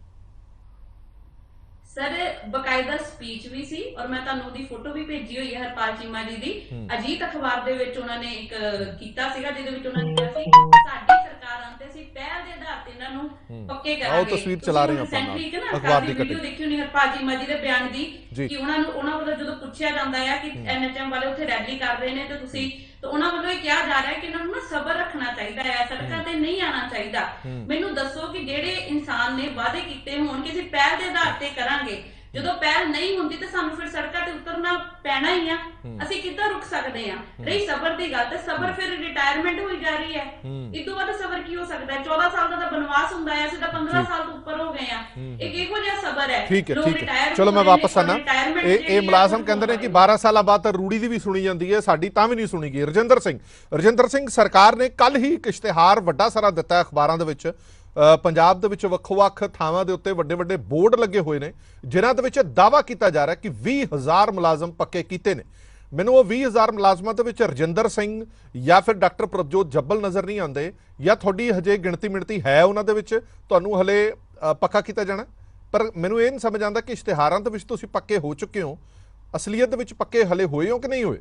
ਸਰ ਬਕਾਇਦਾ ਸਪੀਚ ਵੀ ਸੀ ਔਰ ਮੈਂ ਤੁਹਾਨੂੰ ਉਹਦੀ ਫੋਟੋ ਵੀ ਭੇਜੀ ਹੋਈ ਹੈ ਹਰਪਾਲ ਚੀਮਾ ਜੀ ਦੀ। ਅਜੀਤ ਅਖਬਾਰ ਦੇ ਵਿੱਚ ਉਹਨਾਂ ਨੇ ਇੱਕ ਕੀਤਾ ਸੀਗਾ ਜਿਹਦੇ ਵਿੱਚ ਉਹਨਾਂ ਨੇ ਕਿਹਾ ਸੀ ਸਾਡੀ ਸਰਕਾਰ ਆਉਂਦੇ ਸੀ ਪਹਿਲ ਦੇ ਆਧਾਰ ਤੇ ਇਹਨਾਂ ਨੂੰ ਪੱਕੇ ਕਰਾਂਗੇ। ਉਹ ਤਸਵੀਰ ਚਲਾ ਰਹੇ ਆਪਾਂ ਨਾਲ ਅਖਬਾਰ ਦੀ ਵੀਡੀਓ ਦੇਖੀ ਹੋਣੀ ਹਰਪਾਲ ਚੀਮਾ ਜੀ ਦੇ ਬਿਆਨ ਦੀ ਕਿ ਉਹਨਾਂ ਵੱਲੋਂ ਜਦੋਂ ਪੁੱਛਿਆ ਜਾਂਦਾ ਹੈ ਕਿ ਐਨਐਚਐਮ ਵਾਲੇ ਉੱਥੇ ਰੈਲੀ ਕਰ ਰਹੇ ਨੇ ਤੇ ਤੁਸੀਂ, ਤਾਂ ਉਹਨਾਂ ਵੱਲੋਂ ਇਹ ਕਿਹਾ ਜਾ ਰਿਹਾ ਕਿ ਇਹਨਾਂ ਨੂੰ ਨਾ ਸਬਰ ਰੱਖਣਾ ਚਾਹੀਦਾ ਹੈ, ਸੜਕਾਂ ਤੇ ਨਹੀਂ ਆਉਣਾ ਚਾਹੀਦਾ। ਮੈਨੂੰ ਦੱਸੋ ਕਿ ਜਿਹੜੇ ਇਨਸਾਨ ਨੇ ਵਾਅਦੇ ਕੀਤੇ ਹੋਣ ਕਿ ਅਸੀਂ ਪਹਿਲ ਦੇ ਆਧਾਰ ਤੇ ਕਰਾਂਗੇ, ਜਦੋਂ ਪਹਿਲ ਨਹੀਂ ਹੁੰਦੀ ਤਾਂ ਸਾਨੂੰ ਫਿਰ ਸੜਕਾਂ ਤੇ ਉਤਰਨਾ ਪੈਣਾ ਹੀ ਆ। ਅਸੀਂ ਕਿੱਦਾਂ ਰੁਕ ਸਕਦੇ ਆ? ਰਹੀ ਸਬਰ ਦੀ ਗੱਲ, ਤੇ ਸਬਰ ਫਿਰ ਰਿਟਾਇਰਮੈਂਟ ਹੋਈ ਜਾ ਰਹੀ ਹੈ। ਇਸ ਤੋਂ ਬਾਅਦ ਸਬਰ ਕੀ ਹੋ ਸਕਦਾ ਹੈ? 14 ਸਾਲ ਦਾ ਬਨਵਾਸ ਹੁੰਦਾ ਹੈ, ਅਸੀਂ ਤਾਂ 15 ਸਾਲ ਤੋਂ ਉੱਪਰ ਹੋ ਗਏ ਆ। ਇਹ ਕਿਹੋ ਜਿਹਾ ਸਬਰ ਹੈ? ਠੀਕ ਹੈ। ਚਲੋ ਮੈਂ ਵਾਪਸ ਆਣਾ। ਇਹ ਮੁਲਾਜ਼ਮ ਕਹਿੰਦੇ ਨੇ ਕਿ 12 ਸਾਲਾਂ ਬਾਅਦ ਤਾਂ ਰੂੜੀ ਦੀ ਵੀ ਸੁਣੀ ਜਾਂਦੀ ਹੈ, ਸਾਡੀ ਤਾਂ ਵੀ ਨਹੀਂ ਸੁਣੀ ਗਈ। ਰਜਿੰਦਰ ਸਿੰਘ ਸਰਕਾਰ ਨੇ ਕੱਲ ਹੀ ਇੱਕ ਇਸ਼ਤਿਹਾਰ ਵੱਡਾ ਸਾਰਾ ਦਿੱਤਾ ਅਖਬਾਰਾਂ ਦੇ ਵਿੱਚ। ਪੰਜਾਬ ਦੇ ਵਿੱਚ ਵੱਖੋ-ਵੱਖ ਥਾਵਾਂ ਦੇ ਉੱਤੇ ਵੱਡੇ ਵੱਡੇ ਬੋਰਡ ਲੱਗੇ ਹੋਏ ਨੇ ਜਿਨ੍ਹਾਂ ਦੇ ਵਿੱਚ ਦਾਅਵਾ ਕੀਤਾ ਜਾ ਰਿਹਾ ਕਿ 20,000 ਮੁਲਾਜ਼ਮ ਪੱਕੇ ਕੀਤੇ ਨੇ। ਮੈਨੂੰ ਉਹ 20,000 ਮੁਲਾਜ਼ਮਾਂ ਦੇ ਵਿੱਚ ਰਜਿੰਦਰ ਸਿੰਘ ਜਾਂ ਫਿਰ ਡਾਕਟਰ ਪ੍ਰਭਜੋਤ ਜੱਬਲ ਨਜ਼ਰ ਨਹੀਂ ਆਉਂਦੇ, ਜਾਂ ਤੁਹਾਡੀ ਹਜੇ ਗਿਣਤੀ ਹੈ ਉਹਨਾਂ ਦੇ ਵਿੱਚ, ਤੁਹਾਨੂੰ ਹਲੇ ਪੱਕਾ ਕੀਤਾ ਜਾਣਾ। ਪਰ ਮੈਨੂੰ ਇਹ ਨਹੀਂ ਸਮਝ ਆਉਂਦਾ ਕਿ ਇਸ਼ਤਿਹਾਰਾਂ ਦੇ ਵਿੱਚ ਤੁਸੀਂ ਪੱਕੇ ਹੋ ਚੁੱਕੇ ਹੋ, ਅਸਲੀਅਤ ਦੇ ਵਿੱਚ ਪੱਕੇ ਹਲੇ ਹੋਏ ਹੋ ਕਿ ਨਹੀਂ ਹੋਏ?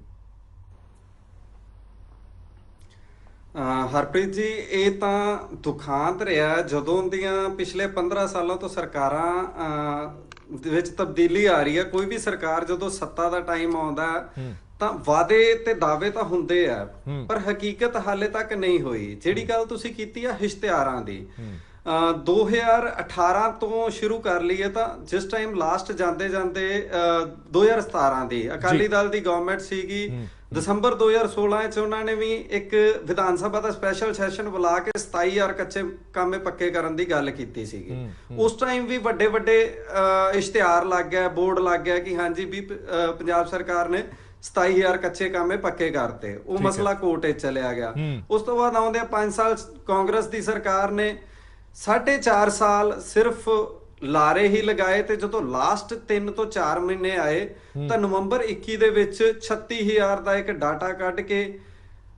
ਹਰਪ੍ਰੀਤ ਜੀ, ਇਹ ਤਾਂ ਦੁਖਾਂਤ ਰਿਹਾ ਜਦੋਂ ਦੀਆਂ ਪਿਛਲੇ 15 ਸਾਲਾਂ ਤੋਂ ਸਰਕਾਰਾਂ ਦੇ ਵਿੱਚ ਤਬਦੀਲੀ ਆ ਰਹੀ ਹੈ। ਕੋਈ ਵੀ ਸਰਕਾਰ ਜਦੋਂ ਸੱਤਾ ਦਾ ਟਾਈਮ ਆਉਂਦਾ ਤਾਂ ਵਾਅਦੇ ਤੇ ਦਾਅਵੇ ਤਾਂ ਹੁੰਦੇ ਆ, ਪਰ ਹਕੀਕਤ ਹਾਲੇ ਤੱਕ ਨਹੀਂ ਹੋਈ। ਜਿਹੜੀ ਗੱਲ ਤੁਸੀਂ ਕੀਤੀ ਆ ਇਸ਼ਤਿਹਾਰਾਂ ਦੀ, 2018 ਤੋਂ ਸ਼ੁਰੂ ਕਰ ਲਈਏ ਤਾਂ ਜਿਸ ਟਾਈਮ ਲਾਸਟ ਜਾਂਦੇ 2017 ਦੀ ਅਕਾਲੀ ਦਲ ਦੀ ਗਵਰਨਮੈਂਟ ਸੀਗੀ, ਦਸੰਬਰ 2016 ਚ ਉਹਨਾਂ ਨੇ ਵੀ ਇੱਕ ਵਿਧਾਨ ਸਭਾ ਦਾ ਸਪੈਸ਼ਲ ਸੈਸ਼ਨ ਬੁਲਾ ਕੇ 27,000 ਕੱਚੇ ਕਾਮੇ ਪੱਕੇ ਕਰਨ ਦੀ ਗੱਲ ਕੀਤੀ ਸੀਗੀ। ਉਸ ਟਾਈਮ ਵੀ ਵੱਡੇ ਇਸ਼ਤਿਹਾਰ ਲੱਗ ਗਿਆ, ਬੋਰਡ ਲੱਗ ਗਿਆ ਕਿ ਹਾਂਜੀ ਵੀ ਪੰਜਾਬ ਸਰਕਾਰ ਨੇ 27,000 ਕੱਚੇ ਕਾਮੇ ਪੱਕੇ ਕਰਤੇ। ਉਹ ਮਸਲਾ ਕੋਰਟ 'ਚ ਚਲਿਆ ਗਿਆ। ਉਸ ਤੋਂ ਬਾਅਦ ਆਉਂਦੇ 5 ਸਾਲ ਕਾਂਗਰਸ ਦੀ ਸਰਕਾਰ ਨੇ 4.5 ਸਾਲ ਸਿਰਫ ਲਾਰੇ ਹੀ ਲਗਾਏ, ਤੇ ਜਦੋਂ ਲਾਸਟ 3 ਤੋਂ 4 ਮਹੀਨੇ ਆਏ ਤਾਂ ਨਵੰਬਰ 21 ਦੇ ਵਿੱਚ 36,000 ਦਾ ਇੱਕ ਡਾਟਾ ਕੱਢ ਕੇ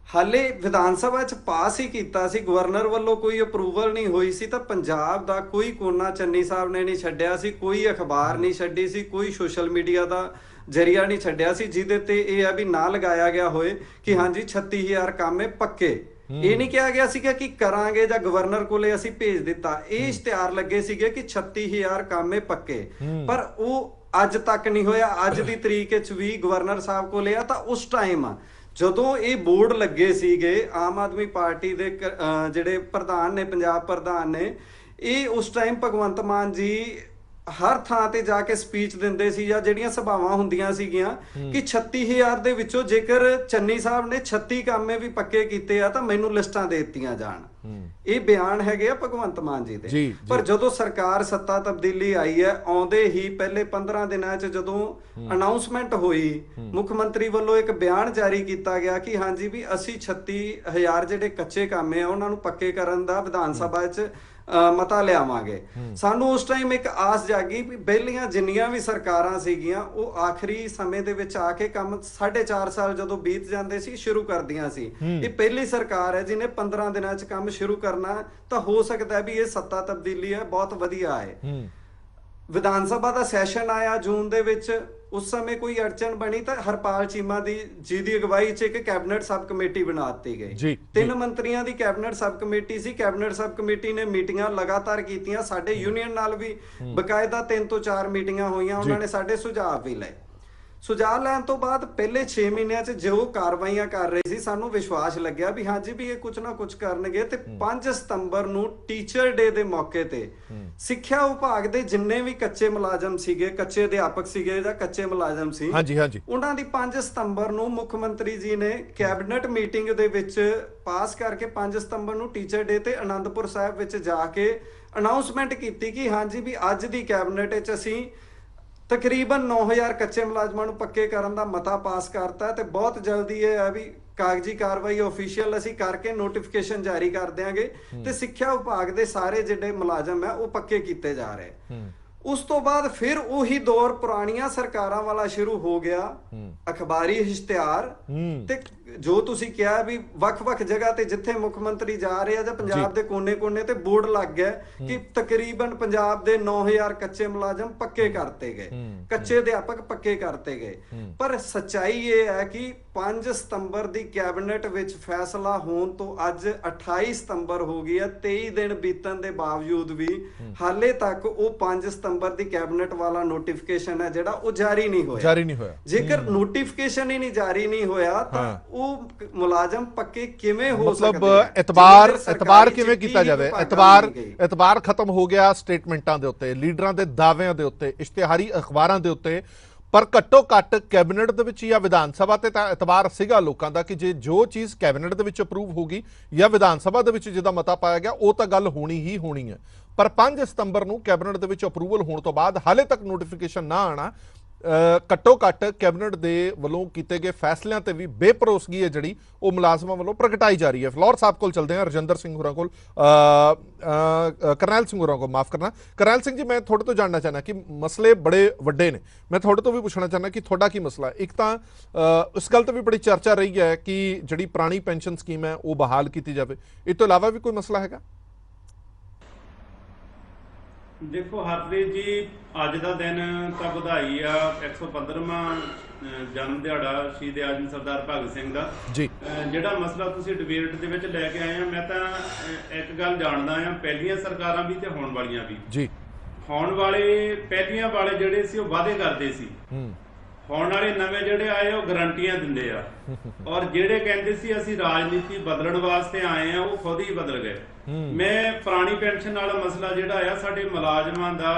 ਹਾਲੇ ਵਿਧਾਨ ਸਭਾ 'ਚ ਪਾਸ ਹੀ ਕੀਤਾ ਸੀ। ਗਵਰਨਰ ਵੱਲੋਂ ਕੋਈ ਅਪਰੂਵਲ ਨਹੀਂ ਹੋਈ ਸੀ, ਤਾਂ ਪੰਜਾਬ ਦਾ ਕੋਈ ਕੋਨਾ ਚੰਨੀ ਸਾਹਿਬ ਨੇ ਨਹੀਂ ਛੱਡਿਆ ਸੀ, ਕੋਈ ਅਖਬਾਰ ਨਹੀਂ ਛੱਡੀ ਸੀ, ਕੋਈ ਸੋਸ਼ਲ ਮੀਡੀਆ ਦਾ ਜ਼ਰੀਆ ਨਹੀਂ ਛੱਡਿਆ ਸੀ ਜਿਹਦੇ ਤੇ ਇਹ ਆ ਵੀ ਨਾ ਲਗਾਇਆ ਗਿਆ ਹੋਏ ਕਿ ਹਾਂਜੀ 36,000 ਕਾਮੇ ਪੱਕੇ। ਇਹ ਨਹੀਂ ਕਿਹਾ ਗਿਆ ਸੀਗਾ ਕਿ ਕਰਾਂਗੇ ਜਾਂ ਗਵਰਨਰ ਕੋਲੇ ਅਸੀਂ ਭੇਜ ਦਿੱਤਾ। ਇਹ ਇਸ਼ਤਿਹਾਰ ਲੱਗੇ ਸੀਗੇ ਕਿ 36,000 ਕਾਮੇ ਪੱਕੇ, ਪਰ ਉਹ ਅੱਜ ਤੱਕ ਨਹੀਂ ਹੋਇਆ। ਅੱਜ ਦੀ ਤਰੀਕ ਵਿੱਚ ਵੀ ਗਵਰਨਰ ਸਾਹਿਬ ਕੋਲੇ ਆ ਤਾਂ ਉਸ ਟਾਈਮ ਜਦੋਂ ਇਹ ਬੋਰਡ ਲੱਗੇ ਸੀਗੇ ਆਮ ਆਦਮੀ ਪਾਰਟੀ ਦੇ ਜਿਹੜੇ ਪ੍ਰਧਾਨ ਨੇ, ਪੰਜਾਬ ਪ੍ਰਧਾਨ ਨੇ, ਇਹ ਉਸ ਟਾਈਮ ਭਗਵੰਤ ਮਾਨ ਜੀ ਹਰ ਥਾਂ ਤੇ ਜਾ ਕੇ ਸਪੀਚ ਦਿੰਦੇ ਸੀ ਜਾਂ ਜਿਹੜੀਆਂ ਸਭਾਵਾਂ ਹੁੰਦੀਆਂ ਸੀਗੀਆਂ ਕਿ 36,000 ਦੇ ਵਿੱਚੋਂ ਜੇਕਰ ਚੰਨੀ ਸਾਹਿਬ ਨੇ 36 ਕਾਮੇ ਵੀ ਪੱਕੇ ਕੀਤੇ ਆ ਤਾਂ ਮੈਨੂੰ ਲਿਸਟਾਂ ਦੇ ਦਿੱਤੀਆਂ ਜਾਣ। ਇਹ ਬਿਆਨ ਹੈਗੇ ਆ ਭਗਵੰਤ ਮਾਨ ਜੀ ਦੇ। ਪਰ ਜਦੋਂ ਸਰਕਾਰ ਸੱਤਾ ਤਬਦੀਲੀ ਆਈ ਹੈ, ਆਉਂਦੇ ਹੀ ਪਹਿਲੇ 15 ਦਿਨਾਂ 'ਚ ਜਦੋਂ ਅਨਾਉਂਸਮੈਂਟ ਹੋਈ, ਮੁੱਖ ਮੰਤਰੀ ਵੱਲੋਂ ਇੱਕ ਬਿਆਨ ਜਾਰੀ ਕੀਤਾ ਗਿਆ ਕਿ ਹਾਂਜੀ ਵੀ ਅਸੀਂ 36,000 ਜਿਹੜੇ ਕੱਚੇ ਕਾਮੇ ਆ ਉਹਨਾਂ ਨੂੰ ਪੱਕੇ ਕਰਨ ਦਾ ਵਿਧਾਨ ਸਭਾ 'ਚ ਮਤਾ ਲਿਆਵਾਂਗੇ। ਸਾਨੂੰ ਉਸ ਟਾਈਮ ਇੱਕ ਆਸ ਜਾਗੀ ਵੀ ਪਹਿਲੀਆਂ ਜਿੰਨੀਆਂ ਵੀ ਸਰਕਾਰਾਂ ਸੀਗੀਆਂ ਉਹ ਆਖਰੀ ਸਮੇਂ ਦੇ ਵਿੱਚ ਆ ਕੇ ਕੰਮ 4.5 ਸਾਲ ਜਦੋਂ ਬੀਤ ਜਾਂਦੇ ਸੀ ਸ਼ੁਰੂ ਕਰਦੀਆਂ ਸੀ। ਇਹ ਪਹਿਲੀ ਸਰਕਾਰ ਹੈ ਜਿਹਨੇ 15 ਦਿਨਾਂ 'ਚ ਕੰਮ ਸ਼ੁਰੂ ਕਰਨਾ, ਤਾਂ ਹੋ ਸਕਦਾ ਹੈ ਵੀ ਇਹ ਸੱਤਾ ਤਬਦੀਲੀ ਹੈ, ਬਹੁਤ ਵਧੀਆ ਹੈ। ਵਿਧਾਨ ਸਭਾ ਦਾ ਸੈਸ਼ਨ ਆਇਆ ਜੂਨ ਦੇ ਵਿੱਚ, ਉਸ ਸਮੇਂ ਕੋਈ ਅੜਚਨ ਬਣੀ ਤਾਂ ਹਰਪਾਲ ਚੀਮਾ ਜੀ ਦੀ ਅਗਵਾਈ 'ਚ ਇੱਕ ਕੈਬਨਿਟ ਸਬ ਕਮੇਟੀ ਬਣਾ ਦਿੱਤੀ ਗਈ। 3 ਮੰਤਰੀਆਂ ਦੀ ਕੈਬਨਿਟ ਸਬ ਕਮੇਟੀ ਸੀ। ਕੈਬਨਿਟ ਸਬ ਕਮੇਟੀ ਨੇ ਮੀਟਿੰਗਾਂ ਲਗਾਤਾਰ ਕੀਤੀਆਂ, ਸਾਡੇ ਯੂਨੀਅਨ ਨਾਲ ਵੀ ਬਕਾਇਦਾ 3 ਤੋਂ 4 ਮੀਟਿੰਗਾਂ ਹੋਈਆਂ, ਉਹਨਾਂ ਨੇ ਸਾਡੇ ਸੁਝਾਅ ਵੀ ਲਏ। ਸੁਝਾਅ ਲੈਣ ਤੋਂ ਬਾਅਦ ਪਹਿਲੇ 6 ਮਹੀਨਿਆਂ 'ਚ ਜੋ ਕਾਰਵਾਈਆਂ ਕਰ ਰਹੇ ਸੀ, ਸਾਨੂੰ ਵਿਸ਼ਵਾਸ ਲੱਗਿਆ ਵੀ ਹਾਂਜੀ ਵੀ ਇਹ ਕੁਝ ਨਾ ਕੁਝ ਕਰਨਗੇ। ਤੇ 5 ਸਤੰਬਰ ਨੂੰ ਟੀਚਰ ਡੇ ਦੇ ਮੌਕੇ ਤੇ ਸਿੱਖਿਆ ਵਿਭਾਗ ਦੇ ਜਿੰਨੇ ਵੀ ਕੱਚੇ ਮੁਲਾਜ਼ਮ ਸੀਗੇ, ਕੱਚੇ ਅਧਿਆਪਕ ਸੀਗੇ ਜਾਂ ਕੱਚੇ ਮੁਲਾਜ਼ਮ ਸੀ, ਉਹਨਾਂ ਦੀ 5 ਸਤੰਬਰ ਨੂੰ ਮੁੱਖ ਮੰਤਰੀ ਜੀ ਨੇ ਕੈਬਨਿਟ ਮੀਟਿੰਗ ਦੇ ਵਿੱਚ ਪਾਸ ਕਰਕੇ 5 ਸਤੰਬਰ ਨੂੰ ਟੀਚਰ ਡੇ ਤੇ ਆਨੰਦਪੁਰ ਸਾਹਿਬ ਵਿੱਚ ਜਾ ਕੇ ਅਨਾਉਂਸਮੈਂਟ ਕੀਤੀ ਕਿ ਹਾਂਜੀ ਵੀ ਅੱਜ ਦੀ ਕੈਬਨਿਟ ਵਿੱਚ ਅਸੀਂ ਤਕਰੀਬਨ 9000 ਕੱਚੇ ਮੁਲਾਜ਼ਮਾਂ ਨੂੰ ਪੱਕੇ ਕਰਨ ਦਾ ਮਤਾ ਪਾਸ ਕਰਤਾ ਤੇ ਬਹੁਤ ਜਲਦੀ ਇਹ ਹੈ ਵੀ ਕਾਗਜ਼ੀ ਕਾਰਵਾਈ ਆਫੀਸ਼ੀਅਲ ਅਸੀਂ ਕਰਕੇ ਨੋਟੀਫਿਕੇਸ਼ਨ ਜਾਰੀ ਕਰ ਦਿਆਂਗੇ ਤੇ ਸਿੱਖਿਆ ਵਿਭਾਗ ਦੇ ਸਾਰੇ ਜਿਹੜੇ ਮੁਲਾਜ਼ਮ ਹੈ ਉਹ ਪੱਕੇ ਕੀਤੇ ਜਾ ਰਹੇ। ਉਸ ਤੋਂ ਬਾਅਦ ਫਿਰ ਉਹੀ ਦੌਰ ਪੁਰਾਣੀਆਂ ਸਰਕਾਰਾਂ ਵਾਲਾ ਸ਼ੁਰੂ ਹੋ ਗਿਆ। ਅਖਬਾਰੀ ਇਸ਼ਤਿਹਾਰ ਤੇ ਜੋ ਤੁਸੀਂ ਕਿਹਾ ਵੀ ਵੱਖ-ਵੱਖ ਜਗ੍ਹਾ ਤੇ ਜਿੱਥੇ ਮੁੱਖ ਮੰਤਰੀ ਜਾ ਰਹੇ ਆ ਜਾਂ ਪੰਜਾਬ ਦੇ ਕੋਨੇ-ਕੋਨੇ ਤੇ ਬੋਰਡ ਲੱਗ ਗਿਆ ਕਿ ਤਕਰੀਬਨ ਪੰਜਾਬ ਦੇ 9000 ਕੱਚੇ ਮੁਲਾਜ਼ਮ ਪੱਕੇ ਕਰਤੇ ਗਏ, ਕੱਚੇ ਅਧਿਆਪਕ ਪੱਕੇ ਕਰਤੇ ਗਏ। ਪਰ ਸੱਚਾਈ ਇਹ ਹੈ ਕਿ 5 ਸਤੰਬਰ ਦੀ ਕੈਬਨਿਟ ਵਿੱਚ ਫੈਸਲਾ ਹੋਣ ਤੋਂ ਅੱਜ 28 ਸਤੰਬਰ ਹੋ ਗਈ ਹੈ। 23 ਦਿਨ ਬੀਤਣ ਦੇ ਬਾਵਜੂਦ ਵੀ ਹਾਲੇ ਤੱਕ ਉਹ 5 ਸਤੰਬਰ ਦੀ ਕੈਬਨਿਟ ਵਾਲਾ ਨੋਟੀਫਿਕੇਸ਼ਨ ਹੈ ਜਿਹੜਾ ਉਹ ਜਾਰੀ ਨਹੀਂ ਹੋਇਆ। ਜੇਕਰ ਨੋਟੀਫਿਕੇਸ਼ਨ ਹੀ ਨਹੀਂ ਜਾਰੀ ਨਹੀਂ ਹੋਇਆ ਤਾਂ ਉਹ ਮੁਲਾਜ਼ਮ ਪੱਕੇ ਕਿਵੇਂ ਹੋ ਸਕਦੇ? ਮਤਲਬ ਇਤਬਾਰ ਕਿਵੇਂ ਕੀਤਾ ਜਾਵੇ? ਇਤਬਾਰ ਖਤਮ ਹੋ ਗਿਆ ਸਟੇਟਮੈਂਟਾਂ ਦੇ ਉੱਤੇ, ਲੀਡਰਾਂ ਦੇ ਦਾਅਵਿਆਂ ਦੇ ਉੱਤੇ, ਇਸ਼ਤਿਹਾਰੀ ਅਖਬਾਰਾਂ ਦੇ ਉੱਤੇ। ਪਰ ਘੱਟੋ ਘੱਟ ਕੈਬਨਿਟ ਦੇ ਵਿੱਚ ਜਾਂ ਵਿਧਾਨ ਸਭਾ ਤੇ ਤਾਂ ਇਤਬਾਰ ਸੀਗਾ ਲੋਕਾਂ ਦਾ ਕਿ ਜੇ ਜੋ ਚੀਜ਼ ਕੈਬਨਿਟ ਦੇ ਵਿੱਚ ਅਪਰੂਵ ਹੋਗੀ ਜਾਂ ਵਿਧਾਨ ਸਭਾ ਦੇ ਵਿੱਚ ਜਿਹਦਾ ਮਤਾ ਪਾਇਆ ਗਿਆ ਉਹ ਤਾਂ ਗੱਲ ਹੋਣੀ ਹੀ ਹੋਣੀ ਹੈ। ਪਰ 5 ਸਤੰਬਰ ਨੂੰ ਕੈਬਨਿਟ ਦੇ ਵਿੱਚ ਅਪਰੂਵਲ ਹੋਣ ਤੋਂ ਬਾਅਦ ਹਾਲੇ ਤੱਕ ਨੋਟੀਫਿਕੇਸ਼ਨ ਨਾ ਆਣਾ, ਘੱਟੋ ਘੱਟ ਕੈਬਨਿਟ ਦੇ ਵੱਲੋਂ ਕੀਤੇ ਗਏ ਫੈਸਲਿਆਂ ਤੇ ਵੀ ਬੇਭਰੋਸਗੀ ਹੈ ਜਿਹੜੀ ਉਹ ਮੁਲਾਜ਼ਮਾਂ ਵੱਲੋਂ ਪ੍ਰਗਟਾਈ ਜਾ ਰਹੀ ਹੈ। ਫਲੋਰ ਸਾਹਿਬ ਕੋਲ ਚਲਦੇ ਹਾਂ, ਰਜਿੰਦਰ ਸਿੰਘ ਹੋਰਾਂ ਕੋਲ, ਕਰਨੈਲ ਸਿੰਘ ਹੋਰਾਂ ਕੋਲ, ਮਾਫ ਕਰਨਾ। ਕਰਨੈਲ ਸਿੰਘ ਜੀ, ਮੈਂ ਤੁਹਾਡੇ ਤੋਂ ਜਾਣਨਾ ਚਾਹੁੰਦਾ ਕਿ ਮਸਲੇ ਬੜੇ ਵੱਡੇ ਨੇ, ਮੈਂ ਤੁਹਾਡੇ ਤੋਂ ਵੀ ਪੁੱਛਣਾ ਚਾਹੁੰਦਾ ਕਿ ਤੁਹਾਡਾ ਕੀ ਮਸਲਾ ਹੈ। ਇੱਕ ਤਾਂ ਇਸ ਗੱਲ ਤੇ ਵੀ ਬੜੀ ਚਰਚਾ ਰਹੀ ਹੈ ਕਿ ਜਿਹੜੀ ਪੁਰਾਣੀ ਪੈਨਸ਼ਨ ਸਕੀਮ ਹੈ ਉਹ ਬਹਾਲ ਕੀਤੀ ਜਾਵੇ, ਇਸ ਤੋਂ ਇਲਾਵਾ ਵੀ ਕੋਈ ਮਸਲਾ ਹੈਗਾ? ਦੇਖੋ ਹਰਪ੍ਰੀਤ ਜੀ, ਅੱਜ ਦਾ ਦਿਨ ਤਾਂ ਵਧਾਈ ਆ 115ਵਾਂ ਜਨਮ ਦਿਹਾੜਾ ਸ਼ਹੀਦ ਆਜ਼ਮ ਸਰਦਾਰ ਭਗਤ ਸਿੰਘ ਦਾ ਜੀ। ਜਿਹੜਾ ਮਸਲਾ ਤੁਸੀਂ ਡਿਬੇਟ ਦੇ ਵਿੱਚ ਲੈ ਕੇ ਆਏ ਆ, ਮੈਂ ਤਾਂ ਇੱਕ ਗੱਲ ਜਾਣਦਾ ਆ, ਪਹਿਲੀਆਂ ਸਰਕਾਰਾਂ ਵੀ ਤੇ ਹੋਣ ਵਾਲੀਆਂ ਵੀ ਜੀ, ਹੋਣ ਵਾਲੇ ਪਹਿਲੀਆਂ ਵਾਲੇ ਜਿਹੜੇ ਸੀ ਉਹ ਵਾਅਦੇ ਕਰਦੇ ਸੀ, ਹੋਣ ਵਾਲੇ ਨਵੇਂ ਜਿਹੜੇ ਆਏ ਉਹ ਗਰੰਟੀਆਂ ਦਿੰਦੇ ਆ, ਔਰ ਜਿਹੜੇ ਕਹਿੰਦੇ ਸੀ ਅਸੀਂ ਰਾਜਨੀਤੀ ਬਦਲਣ ਵਾਸਤੇ ਆਏ ਆ ਉਹ ਖੁਦ ਹੀ ਬਦਲ ਗਏ। ਮੈਂ ਪੁਰਾਣੀ ਪੈਨਸ਼ਨ ਵਾਲਾ ਮਸਲਾ ਜਿਹੜਾ ਆ ਸਾਡੇ ਮੁਲਾਜ਼ਮਾਂ ਦਾ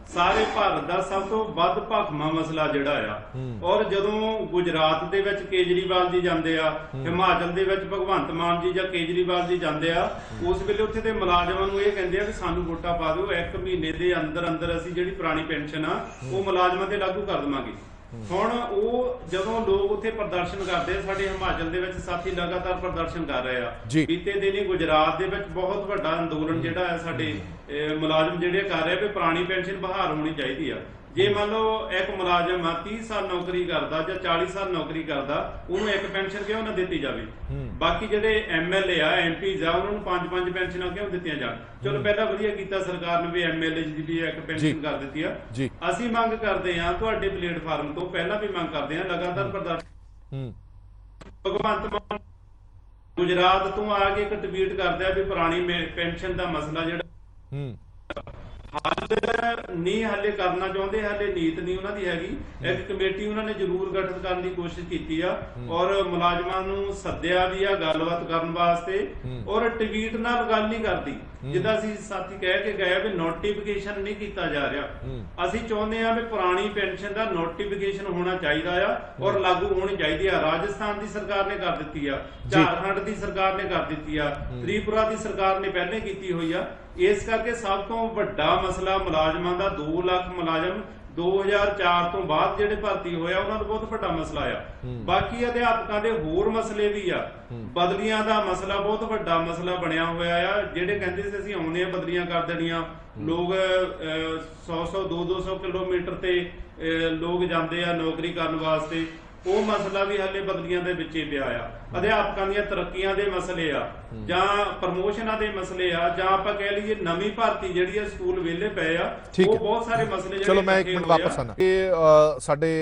ਸਾਰੇ ਭਾਰਤ ਦਾ ਸਭ ਤੋਂ ਵੱਧ ਭਾਖਮਾ ਮਸਲਾ ਜਿਹੜਾ ਆ, ਔਰ ਜਦੋਂ ਗੁਜਰਾਤ ਦੇ ਵਿੱਚ ਕੇਜਰੀਵਾਲ ਜੀ ਜਾਂਦੇ ਆ, ਹਿਮਾਚਲ ਦੇ ਵਿੱਚ ਭਗਵੰਤ ਮਾਨ ਜੀ ਜਾਂ ਕੇਜਰੀਵਾਲ ਜੀ ਜਾਂਦੇ ਆ, ਉਸ ਵੇਲੇ ਉੱਥੇ ਦੇ ਮੁਲਾਜ਼ਮਾਂ ਨੂੰ ਇਹ ਕਹਿੰਦੇ ਆ ਕਿ ਸਾਨੂੰ ਵੋਟਾਂ ਪਾ ਦਿਓ, 1 ਮਹੀਨੇ ਦੇ ਅੰਦਰ ਅੰਦਰ ਅਸੀਂ ਜਿਹੜੀ ਪੁਰਾਣੀ ਪੈਨਸ਼ਨ ਆ ਉਹ ਮੁਲਾਜ਼ਮਾਂ ਤੇ ਲਾਗੂ ਕਰ ਦੇਵਾਂਗੇ। ਹੁਣ ਉਹ ਜਦੋਂ ਲੋਕ ਉੱਥੇ ਪ੍ਰਦਰਸ਼ਨ ਕਰਦੇ ਆ, ਸਾਡੇ ਹਿਮਾਚਲ ਦੇ ਵਿੱਚ ਸਾਥੀ ਲਗਾਤਾਰ ਪ੍ਰਦਰਸ਼ਨ ਕਰ ਰਹੇ ਆ, ਬੀਤੇ ਦਿਨੀ ਗੁਜਰਾਤ ਦੇ ਵਿੱਚ ਬਹੁਤ ਵੱਡਾ ਅੰਦੋਲਨ ਜਿਹੜਾ ਹੈ ਸਾਡੇ ਮੁਲਾਜ਼ਮ ਜਿਹੜੇ ਕਰ ਰਹੇ ਵੀ ਪੁਰਾਣੀ ਪੈਨਸ਼ਨ ਬਹਾਲ ਹੋਣੀ ਚਾਹੀਦੀ ਆ। ਜੇ ਮੰਨ ਲਓ ਇੱਕ ਮੁਲਾਜ਼ਮ ਆ 30 ਸਾਲ ਨੌਕਰੀ ਕਰਦਾ ਜਾਂ 40 ਸਾਲ ਨੌਕਰੀ ਕਰਦਾ, ਉਹਨੂੰ ਇੱਕ ਪੈਨਸ਼ਨ ਕਿਉਂ ਨਾ ਦਿੱਤੀ ਜਾਵੇ? ਬਾਕੀ ਜਿਹੜੇ MLA ਆ, MPs ਆ, ਉਹਨਾਂ ਨੂੰ 5-5 ਪੈਨਸ਼ਨਾਂ ਕਿਉਂ ਦਿੱਤੀਆਂ ਜਾਣ? ਚਲੋ ਪਹਿਲਾਂ ਵਧੀਆ ਕੀਤਾ ਸਰਕਾਰ ਨੇ ਵੀ MLA ਦੀ ਵੀ ਇੱਕ ਪੈਨਸ਼ਨ ਕਰ ਦਿੱਤੀ ਆ। ਅਸੀਂ ਮੰਗ ਕਰਦੇ ਆ ਤੁਹਾਡੇ ਪਲੇਟਫਾਰਮ ਤੋਂ, ਪਹਿਲਾਂ ਵੀ ਮੰਗ ਕਰਦੇ ਆ, ਲਗਾਤਾਰ ਪ੍ਰਦਰਸ਼ਨ ਭਗਵੰਤ ਮਾਨ ਗੁਜਰਾਤ ਤੋਂ ਆ ਕੇ ਇੱਕ ਟਵੀਟ ਕਰਦੇ ਆ ਵੀ ਪੁਰਾਣੀ ਪੈਨਸ਼ਨ ਦਾ ਮਸਲਾ ਜਿਹੜਾ ਹੱਲ ਨਹੀਂ ਹਾਲੇ ਕਰਨਾ ਚਾਹੁੰਦੇ, ਹਾਲੇ ਨੀਤ ਨਹੀਂ ਉਹਨਾਂ ਦੀ ਹੈਗੀ। ਇੱਕ ਕਮੇਟੀ ਉਹਨਾਂ ਨੇ ਜ਼ਰੂਰ ਗਠਿਤ ਕਰਨ ਦੀ ਕੋਸ਼ਿਸ਼ ਕੀਤੀ ਆ ਔਰ ਮੁਲਾਜ਼ਮਾਂ ਨੂੰ ਸੱਦਿਆ ਵੀ ਆ ਗੱਲਬਾਤ ਕਰਨ ਵਾਸਤੇ, ਔਰ ਟਵੀਟ ਨਾਲ ਗੱਲ ਨਹੀਂ ਕਰਦੀ। ਜਿੱਦਾਂ ਅਸੀਂ ਸਾਥੀ ਕਹਿ ਕੇ ਗਏ ਵੀ ਨੋਟੀਫਿਕੇਸ਼ਨ ਨਹੀਂ ਕੀਤਾ ਜਾ ਰਿਹਾ, ਅਸੀਂ ਚਾਹੁੰਦੇ ਆ ਵੀ ਪੁਰਾਣੀ ਪੈਨਸ਼ਨ ਦਾ ਨੋਟੀਫਿਕੇਸ਼ਨ ਹੋਣਾ ਚਾਹੀਦਾ ਆ ਔਰ ਲਾਗੂ ਹੋਣੀ ਚਾਹੀਦੀ ਆ। ਰਾਜਸਥਾਨ ਦੀ ਸਰਕਾਰ ਨੇ ਕਰ ਦਿੱਤੀ ਆ, ਝਾਰਖੰਡ ਦੀ ਸਰਕਾਰ ਨੇ ਕਰ ਦਿੱਤੀ ਆ, ਤ੍ਰਿਪੁਰਾ ਦੀ ਸਰਕਾਰ ਨੇ ਪਹਿਲੇ ਕੀਤੀ ਹੋਈ ਆ। ਇਸ ਕਰਕੇ ਸਭ ਤੋਂ ਵੱਡਾ ਮਸਲਾ ਮੁਲਾਜ਼ਮਾਂ ਦਾ 2 ਲੱਖ ਮੁਲਾਜ਼ਮ 2004 ਤੋਂ ਬਾਅਦ ਜਿਹੜੇ ਭਰਤੀ ਹੋਇਆ ਉਹਨਾਂ ਦਾ ਬਹੁਤ ਵੱਡਾ ਮਸਲਾ ਆ। ਬਾਕੀ ਅਧਿਆਪਕਾਂ ਦੇ ਹੋਰ ਮਸਲੇ ਵੀ ਆ। ਬਦਲੀਆਂ ਦਾ ਮਸਲਾ ਬਹੁਤ ਵੱਡਾ ਮਸਲਾ ਬਣਿਆ ਹੋਇਆ ਆ। ਜਿਹੜੇ ਕਹਿੰਦੇ ਸੀ ਅਸੀਂ ਆਉਂਦੇ ਆ ਬਦਲੀਆਂ ਕਰ ਦੇਣੀਆਂ, ਲੋਕ 100 200 ਕਿਲੋਮੀਟਰ ਤੇ ਲੋਕ ਜਾਂਦੇ ਆ ਨੌਕਰੀ ਕਰਨ ਵਾਸਤੇ, ਉਹ ਮਸਲਾ ਵੀ ਹਲੇ ਬਦਲੀਆਂ ਦੇ ਵਿੱਚ ਹੀ ਪਿਆ ਆ। ਅਧਿਆਪਕਾਂ ਦੀਆਂ ਤਰੱਕੀਆਂ ਦੇ ਮਸਲੇ ਆ ਜਾਂ ਪ੍ਰਮੋਸ਼ਨਾਂ ਦੇ ਮਸਲੇ ਆ ਜਾਂ ਆਪਾਂ ਕਹਿ ਲਈਏ ਨਵੀਂ ਭਰਤੀ ਜਿਹੜੀ ਆ, ਸਕੂਲ ਵਿਹਲੇ ਪਏ ਆ, ਉਹ ਬਹੁਤ ਸਾਰੇ ਮਸਲੇ। ਚਲੋ ਮੈਂ 1 ਮਿੰਟ ਵਾਪਸ ਆਣਾ। ਇਹ ਸਾਡੇ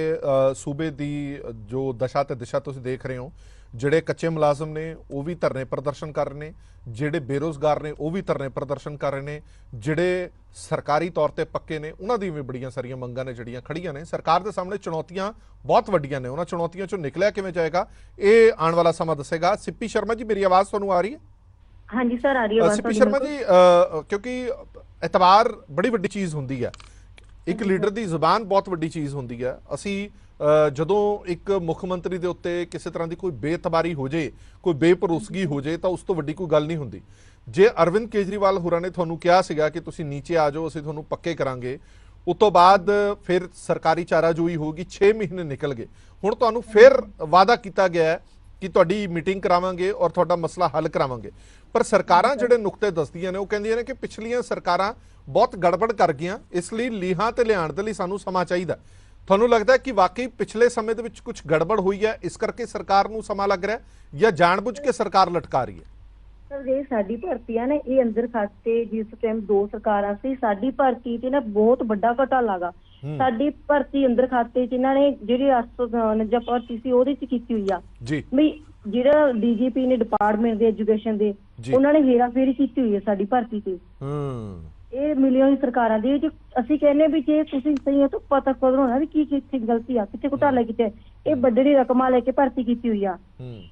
ਸੂਬੇ ਦੀ ਜੋ ਦਸ਼ਾ ਤੇ ਦਿਸ਼ਾ ਤੁਸੀਂ ਦੇਖ ਰਹੇ ਹੋ, ਜਿਹੜੇ ਕੱਚੇ ਮੁਲਾਜ਼ਮ ਨੇ ਉਹ ਵੀ ਧਰਨੇ ਪ੍ਰਦਰਸ਼ਨ ਕਰ ਰਹੇ ਨੇ, ਜਿਹੜੇ ਬੇਰੋਜ਼ਗਾਰ ਨੇ ਉਹ ਵੀ ਧਰਨੇ ਪ੍ਰਦਰਸ਼ਨ ਕਰ ਰਹੇ ਨੇ, ਜਿਹੜੇ ਸਰਕਾਰੀ ਤੌਰ ਤੇ ਪੱਕੇ ਨੇ ਉਹਨਾਂ ਦੀ ਵੀ ਬੜੀਆਂ ਸਾਰੀਆਂ ਮੰਗਾਂ ਨੇ ਜਿਹੜੀਆਂ ਖੜੀਆਂ ਨੇ। ਸਰਕਾਰ ਦੇ ਸਾਹਮਣੇ ਚੁਣੌਤੀਆਂ ਬਹੁਤ ਵੱਡੀਆਂ ਨੇ, ਉਹਨਾਂ ਚੁਣੌਤੀਆਂ ਚੋਂ ਨਿਕਲਿਆ ਕਿਵੇਂ ਜਾਏਗਾ ਇਹ ਆਉਣ ਵਾਲਾ ਸਮਾਂ ਦੱਸੇਗਾ। ਸਿੱਪੀ ਸ਼ਰਮਾ ਜੀ, ਮੇਰੀ ਆਵਾਜ਼ ਤੁਹਾਨੂੰ ਆ ਰਹੀ ਹੈ? ਹਾਂਜੀ ਸਰ, ਆ ਰਹੀ ਹੈ। ਸਿੱਪੀ ਸ਼ਰਮਾ ਜੀ, ਕਿਉਂਕਿ ਇਤਬਾਰ ਬੜੀ ਵੱਡੀ ਚੀਜ਼ ਹੁੰਦੀ ਹੈ, ਇੱਕ ਲੀਡਰ ਦੀ ਜ਼ੁਬਾਨ ਬਹੁਤ ਵੱਡੀ ਚੀਜ਼ ਹੁੰਦੀ ਹੈ। ਅਸੀਂ ਜਦੋਂ ਇੱਕ ਮੁੱਖ ਮੰਤਰੀ ਦੇ ਉੱਤੇ ਕਿਸੇ ਤਰ੍ਹਾਂ ਦੀ ਕੋਈ ਬੇਇਤਬਾਰੀ ਹੋ ਜੇ, ਕੋਈ ਬੇਭਰੋਸਗੀ ਹੋ ਜੇ, ਤਾਂ ਉਸ ਤੋਂ ਵੱਡੀ ਕੋਈ ਗੱਲ ਨਹੀਂ ਹੁੰਦੀ। ਜੇ ਅਰਵਿੰਦ ਕੇਜਰੀਵਾਲ ਹੋਰਾਂ ਨੇ ਤੁਹਾਨੂੰ ਕਿਹਾ ਸੀਗਾ ਕਿ ਤੁਸੀਂ ਨੀਚੇ ਆ ਜਾਓ, ਅਸੀਂ ਤੁਹਾਨੂੰ ਪੱਕੇ ਕਰਾਂਗੇ, ਉਸ ਤੋਂ ਬਾਅਦ ਫਿਰ ਸਰਕਾਰੀ ਚਾਰਾਜੋਈ ਹੋਊਗੀ, 6 ਮਹੀਨੇ ਨਿਕਲ ਗਏ, ਹੁਣ ਤੁਹਾਨੂੰ ਫਿਰ ਵਾਅਦਾ ਕੀਤਾ ਗਿਆ ਹੈ ਕਿ ਤੁਹਾਡੀ ਮੀਟਿੰਗ ਕਰਾਵਾਂਗੇ ਔਰ ਤੁਹਾਡਾ ਮਸਲਾ ਹੱਲ ਕਰਾਵਾਂਗੇ। ਪਰ ਸਰਕਾਰਾਂ ਜਿਹੜੇ ਨੁਕਤੇ ਦੱਸਦੀਆਂ ਨੇ ਉਹ ਕਹਿੰਦੀਆਂ ਨੇ ਕਿ ਪਿਛਲੀਆਂ ਸਰਕਾਰਾਂ ਬਹੁਤ ਗੜਬੜ ਕਰ ਗਈਆਂ, ਇਸ ਲਈ ਲੀਹਾਂ ਤੇ ਲਿਆਉਣ ਦੇ ਲਈ ਸਾਨੂੰ ਸਮਾਂ ਚਾਹੀਦਾ। ਤੁਹਾਨੂੰ ਲੱਗਦਾ ਕਿ ਵਾਕਈ ਪਿਛਲੇ ਸਮੇਂ ਦੇ ਵਿੱਚ ਕੁਝ ਗੜਬੜ ਹੋਈ ਹੈ, ਇਸ ਕਰਕੇ ਸਰਕਾਰ ਨੂੰ ਸਮਾਂ ਲੱਗ ਰਿਹਾ, ਜਾਂ ਜਾਣਬੁੱਝ ਕੇ ਸਰਕਾਰ ਲਟਕਾ ਰਹੀ ਹੈ? ਸਰ, ਜੇ ਸਾਡੀ ਭਰਤੀ ਆ ਨਾ, ਇਹ ਅੰਦਰ ਖਾਤੇ ਜਿਸ ਟਾਈਮ 2 ਸਰਕਾਰਾਂ ਸੀ, ਸਾਡੀ ਭਰਤੀ ਤੇ ਨਾ ਬਹੁਤ ਵੱਡਾ ਘਟਾਲਾ ਗਾ। ਸਾਡੀ ਭਰਤੀ ਅੰਦਰ ਖਾਤੇ ਚ ਇਹਨਾਂ ਨੇ ਜਿਹੜੀ 849 ਭਰਤੀ ਸੀ ਉਹਦੇ ਚ ਕੀਤੀ ਹੋਈ ਆ ਜੀ। ਵੀ ਜਿਹੜਾ ਡੀਜੀਪੀ ਨੇ ਡਿਪਾਰਟਮੈਂਟ ਦੇ ਐਜੂਕੇਸ਼ਨ ਦੇ, ਉਹਨਾਂ ਨੇ ਹੇਰਾਫੇਰੀ ਕੀਤੀ ਹੋਈ ਹੈ ਸਾਡੀ ਭਰਤੀ ਤੇ। ਇਹ ਮਿਲੀਆਂ ਹੋਈ ਸਰਕਾਰਾਂ ਦੀ। ਅਸੀਂ ਕਹਿੰਦੇ ਵੀ ਜੇ ਤੁਸੀਂ ਸਹੀ ਹੋ ਤਾਂ ਪਤਾ ਕਦੋਂ ਹੋਣਾ ਵੀ ਕੀ ਕਿੱਥੇ ਗਲਤੀ ਆ, ਕਿੱਥੇ ਘੁਟਾਲਾ ਕੀਤਾ। ਇਹ ਵੱਡੀ ਰਕਮਾਂ ਲੈ ਕੇ ਭਰਤੀ ਕੀਤੀ ਹੋਈ ਆ।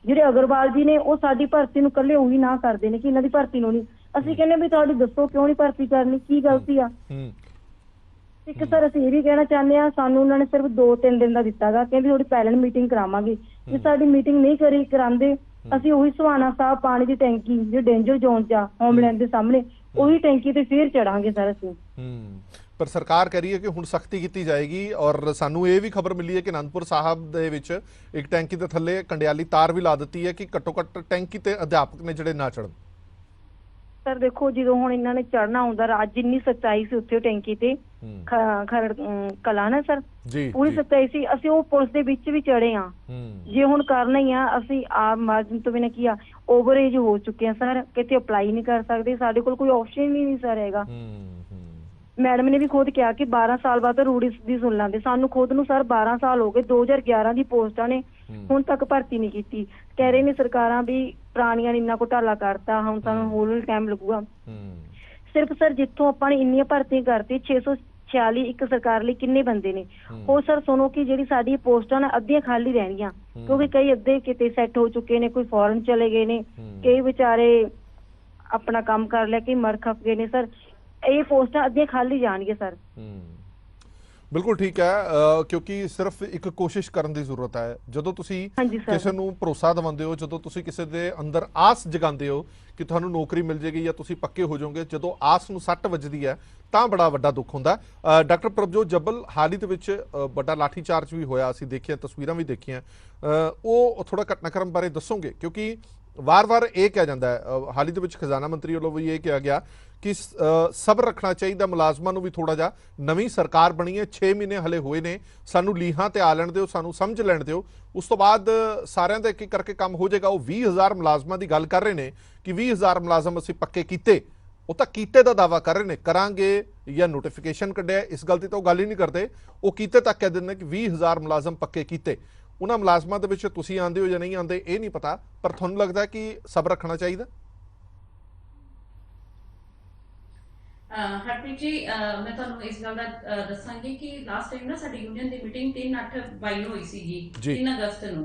ਜਿਹੜੇ ਅਗਰਵਾਲ ਜੀ ਨੇ ਉਹ ਸਾਡੀ ਭਰਤੀ ਨੂੰ ਇਕੱਲੇ ਉਹੀ ਨਾ ਕਰਦੇ ਨੇ ਕਿ ਇਹਨਾਂ ਦੀ ਭਰਤੀ ਨੂੰ ਨਹੀਂ। ਅਸੀਂ ਕਹਿੰਦੇ ਵੀ ਤੁਹਾਡੀ ਦੱਸੋ ਕਿਉਂ ਨਹੀਂ ਭਰਤੀ ਕਰਨੀ, ਕੀ ਗਲਤੀ ਆ। ਇੱਕ ਸਰ ਅਸੀਂ ਇਹ ਵੀ ਕਹਿਣਾ ਚਾਹੁੰਦੇ ਆ, ਸਾਨੂੰ ਉਹਨਾਂ ਨੇ ਸਿਰਫ 2-3 ਦਿਨ ਦਾ ਦਿੱਤਾ ਗਾ, ਕਹਿੰਦੇ ਥੋੜੀ ਪਹਿਲਾਂ ਮੀਟਿੰਗ ਕਰਾਵਾਂਗੇ। ਜੇ ਸਾਡੀ ਮੀਟਿੰਗ ਨਹੀਂ ਕਰਾਂਦੇ, ਅਸੀਂ ਉਹੀ ਸੁਹਾਣਾ ਸਾਹਿਬ ਪਾਣੀ ਦੀ ਟੈਂਕੀ ਜੋ ਡੇਂਜਰ ਜ਼ੋਨ 'ਚ ਆ ਹੋਮਲੈਂਡ ਦੇ ਸਾਹਮਣੇ, ਉਹੀ ਟੈਂਕੀ ਤੇ ਫੇਰ ਚੜਾਂਗੇ ਸਰ ਅਸੀਂ। ਪਰ ਸਰਕਾਰ ਕਹਿ ਰਹੀ ਹੈ ਕਿ ਹੁਣ ਸਖਤੀ ਕੀਤੀ ਜਾਏਗੀ, ਔਰ ਸਾਨੂੰ ਇਹ ਵੀ ਖਬਰ ਮਿਲੀ ਹੈ ਕਿ ਅਨੰਦਪੁਰ ਸਾਹਿਬ ਦੇ ਵਿੱਚ ਇੱਕ ਟੈਂਕੀ ਦੇ ਥੱਲੇ ਕੰਡਿਆਲੀ ਤਾਰ ਵੀ ਲਾ ਦਿੱਤੀ ਹੈ ਕਿ ਘੱਟੋ ਘੱਟ ਟੈਂਕੀ ਤੇ ਅਧਿਆਪਕ ਨੇ ਜਿਹੜੇ ਨਾ ਚੜਨ। ਸਰ ਦੇਖੋ, ਜਦੋਂ ਹੁਣ ਇਹਨਾਂ ਨੇ ਚੜਨਾ ਹੁੰਦਾ, ਰਾਜ ਜਿੰਨੀ ਸੱਚਾਈ ਸੀ ਉੱਥੇ ਟੈਂਕੀ ਤੇ ਖਰੜ ਕਲਾ ਨਾ ਸਰ, ਪੂਰੀ ਸੱਚਾਈ ਸੀ। ਅਸੀਂ ਉਹ ਪੁਲਿਸ ਦੇ ਵਿੱਚ ਵੀ ਚੜੇ ਆ। ਜੇ ਹੁਣ ਕਰਨਾ ਹੀ ਆ, ਅਸੀਂ ਆਮ ਮਾਰਜਨ ਤੋਂ ਬਿਨਾਂ ਕੀ ਆ, ਓਵਰ ਏਜ ਹੋ ਚੁੱਕੇ ਆ ਸਰ, ਕਿਤੇ ਅਪਲਾਈ ਨਹੀਂ ਕਰ ਸਕਦੇ, ਸਾਡੇ ਕੋਲ ਕੋਈ ਆਪਸ਼ਨ ਹੀ ਨਹੀਂ ਸਰ ਹੈਗਾ। ਮੈਡਮ ਨੇ ਵੀ ਖੁਦ ਕਿਹਾ ਕਿ 12 ਸਾਲ ਬਾਅਦ ਰੂੜੀ ਦੀ ਸੁਣ ਲਾਂਗੇ। ਸਾਨੂੰ ਖੁਦ ਨੂੰ ਸਰ 12 ਸਾਲ ਹੋ ਗਏ, 2011 ਦੀ ਪੋਸਟਾਂ ਨੇ, ਹੁਣ ਤੱਕ ਭਰਤੀ ਨਹੀਂ ਕੀਤੀ। ਕਹਿ ਰਹੇ ਨੇ ਸਰਕਾਰਾਂ ਵੀ ਪੁਰਾਣੀਆਂ ਨੇ ਇੰਨਾ ਘੁਟਾਲਾ ਕਰਤਾ, ਹੁਣ ਸਾਨੂੰ ਹੋਰ ਟਾਈਮ ਲੱਗੂਗਾ। ਸਿਰਫ ਸਰ ਜਿੱਥੋਂ ਆਪਾਂ ਨੇ ਇੰਨੀਆਂ ਭਰਤੀਆਂ ਕਰਤੀ, 646 ਇੱਕ ਸਰਕਾਰ ਲਈ ਕਿੰਨੇ ਬੰਦੇ ਨੇ? ਉਹ ਸਰ ਸੁਣੋ ਕਿ ਜਿਹੜੀ ਸਾਡੀ ਪੋਸਟਾਂ ਨੇ ਅੱਧੀਆਂ ਖਾਲੀ ਰਹਿਣਗੀਆਂ, ਕਿਉਂਕਿ ਕਈ ਅੱਧੇ ਕਿਤੇ ਸੈੱਟ ਹੋ ਚੁੱਕੇ ਨੇ, ਕੋਈ ਫੋਰਨ ਚਲੇ ਗਏ ਨੇ, ਕਈ ਵਿਚਾਰੇ ਆਪਣਾ ਕੰਮ ਕਰ ਲਿਆ, ਕਈ ਮਰ ਖਪ ਗਏ ਨੇ ਸਰ। ਇਹ ਪੋਸਟਾਂ ਅੱਧੀਆਂ ਖਾਲੀ ਜਾਣਗੀਆਂ ਸਰ। ਬਿਲਕੁਲ ਠੀਕ ਹੈ, ਕਿਉਂਕਿ ਸਿਰਫ ਇੱਕ ਕੋਸ਼ਿਸ਼ ਕਰਨ ਦੀ ਜ਼ਰੂਰਤ ਹੈ। ਜਦੋਂ ਤੁਸੀਂ ਕਿਸੇ ਨੂੰ ਭਰੋਸਾ ਦਿਵਾਉਂਦੇ ਹੋ, ਜਦੋਂ ਤੁਸੀਂ ਕਿਸੇ ਦੇ ਅੰਦਰ ਆਸ ਜਗਾਉਂਦੇ ਹੋ ਕਿ ਤੁਹਾਨੂੰ ਨੌਕਰੀ ਮਿਲ ਜੇਗੀ ਜਾਂ ਤੁਸੀਂ ਪੱਕੇ ਹੋ ਜਾਓਗੇ, ਜਦੋਂ ਆਸ ਨੂੰ ਸੱਟ ਵੱਜਦੀ ਹੈ ਤਾਂ ਬੜਾ ਵੱਡਾ ਦੁੱਖ ਹੁੰਦਾ। ਡਾਕਟਰ ਪ੍ਰਭਜੋਤ ਜੱਬਲ, ਹਾਲ ਹੀ ਦੇ ਵਿੱਚ ਵੱਡਾ ਲਾਠੀ ਚਾਰਜ ਵੀ ਹੋਇਆ, ਅਸੀਂ ਦੇਖਿਆ, ਤਸਵੀਰਾਂ ਵੀ ਦੇਖੀਆਂ, ਉਹ ਥੋੜਾ ਘਟਨਾਕ੍ਰਮ ਬਾਰੇ ਦੱਸੋਗੇ? ਕਿਉਂਕਿ ਵਾਰ-ਵਾਰ ਇਹ ਕਿਹਾ ਜਾਂਦਾ ਹੈ, ਹਾਲ ਹੀ ਦੇ ਵਿੱਚ ਖਜ਼ਾਨਾ ਮੰਤਰੀ ਵੱਲੋਂ ਵੀ ਇਹ ਕਿਹਾ ਗਿਆ ਕਿ ਸਬਰ ਰੱਖਣਾ ਚਾਹੀਦਾ ਮੁਲਾਜ਼ਮਾਂ ਨੂੰ ਵੀ ਥੋੜਾ ਜਿਹਾ। ਨਵੀਂ ਸਰਕਾਰ ਬਣੀ ਹੈ, 6 ਮਹੀਨੇ ਹਲੇ ਹੋਏ ਨੇ, ਸਾਨੂੰ ਲੀਹਾਂ ਤੇ ਆ ਲੈਣ ਦਿਓ, ਸਾਨੂੰ ਸਮਝ ਲੈਣ ਦਿਓ, ਉਸ ਤੋਂ ਬਾਅਦ ਸਾਰਿਆਂ ਦਾ ਇੱਕ ਇੱਕ ਕਰਕੇ ਕੰਮ ਹੋ ਜਾਏਗਾ। ਉਹ 20,000 ਮੁਲਾਜ਼ਮਾਂ ਦੀ ਗੱਲ ਕਰ ਰਹੇ ਨੇ ਕਿ 20,000 ਮੁਲਾਜ਼ਮ ਅਸੀਂ ਪੱਕੇ ਕੀਤੇ, ਉਹ ਤਾਂ ਕੀਤੇ ਦਾ ਦਾਵਾ ਕਰ ਰਹੇ ਨੇ, ਕਰਾਂਗੇ ਜਾਂ ਨੋਟੀਫਿਕੇਸ਼ਨ ਕੱਢਿਆ, ਇਸ ਗੱਲ ਦੀ ਤਾਂ ਉਹ ਗੱਲ ਹੀ ਨਹੀਂ ਕਰਦੇ। ਉਹ ਕੀਤੇ ਤੱਕ ਕਹਿ ਦਿੰਦੇ ਕਿ 20,000 ਮੁਲਾਜ਼ਮ ਪੱਕੇ ਕੀਤੇ। ਉਹਨਾਂ ਮੁਲਾਜ਼ਮਾਂ ਦੇ ਵਿੱਚ ਤੁਸੀਂ ਆਉਂਦੇ ਹੋ ਜਾਂ ਨਹੀਂ ਆਉਂਦੇ ਇਹ ਨਹੀਂ ਪਤਾ, ਪਰ ਤੁਹਾਨੂੰ ਲੱਗਦਾ ਕਿ ਸਬਰ ਰੱਖਣਾ ਚਾਹੀਦਾ? ਹਰਪ੍ਰੀਤ ਜੀ, ਮੈਂ ਤੁਹਾਨੂੰ ਇਸ ਗੱਲ ਦਾ ਦੱਸਾਂਗੀ ਕਿ ਲਾਸਟ ਟਾਈਮ ਨਾ ਸਾਡੀ ਯੂਨੀਅਨ ਦੀ ਮੀਟਿੰਗ 3/8/22 ਨੂੰ ਹੋਈ ਸੀਗੀ, 3 ਅਗਸਤ ਨੂੰ।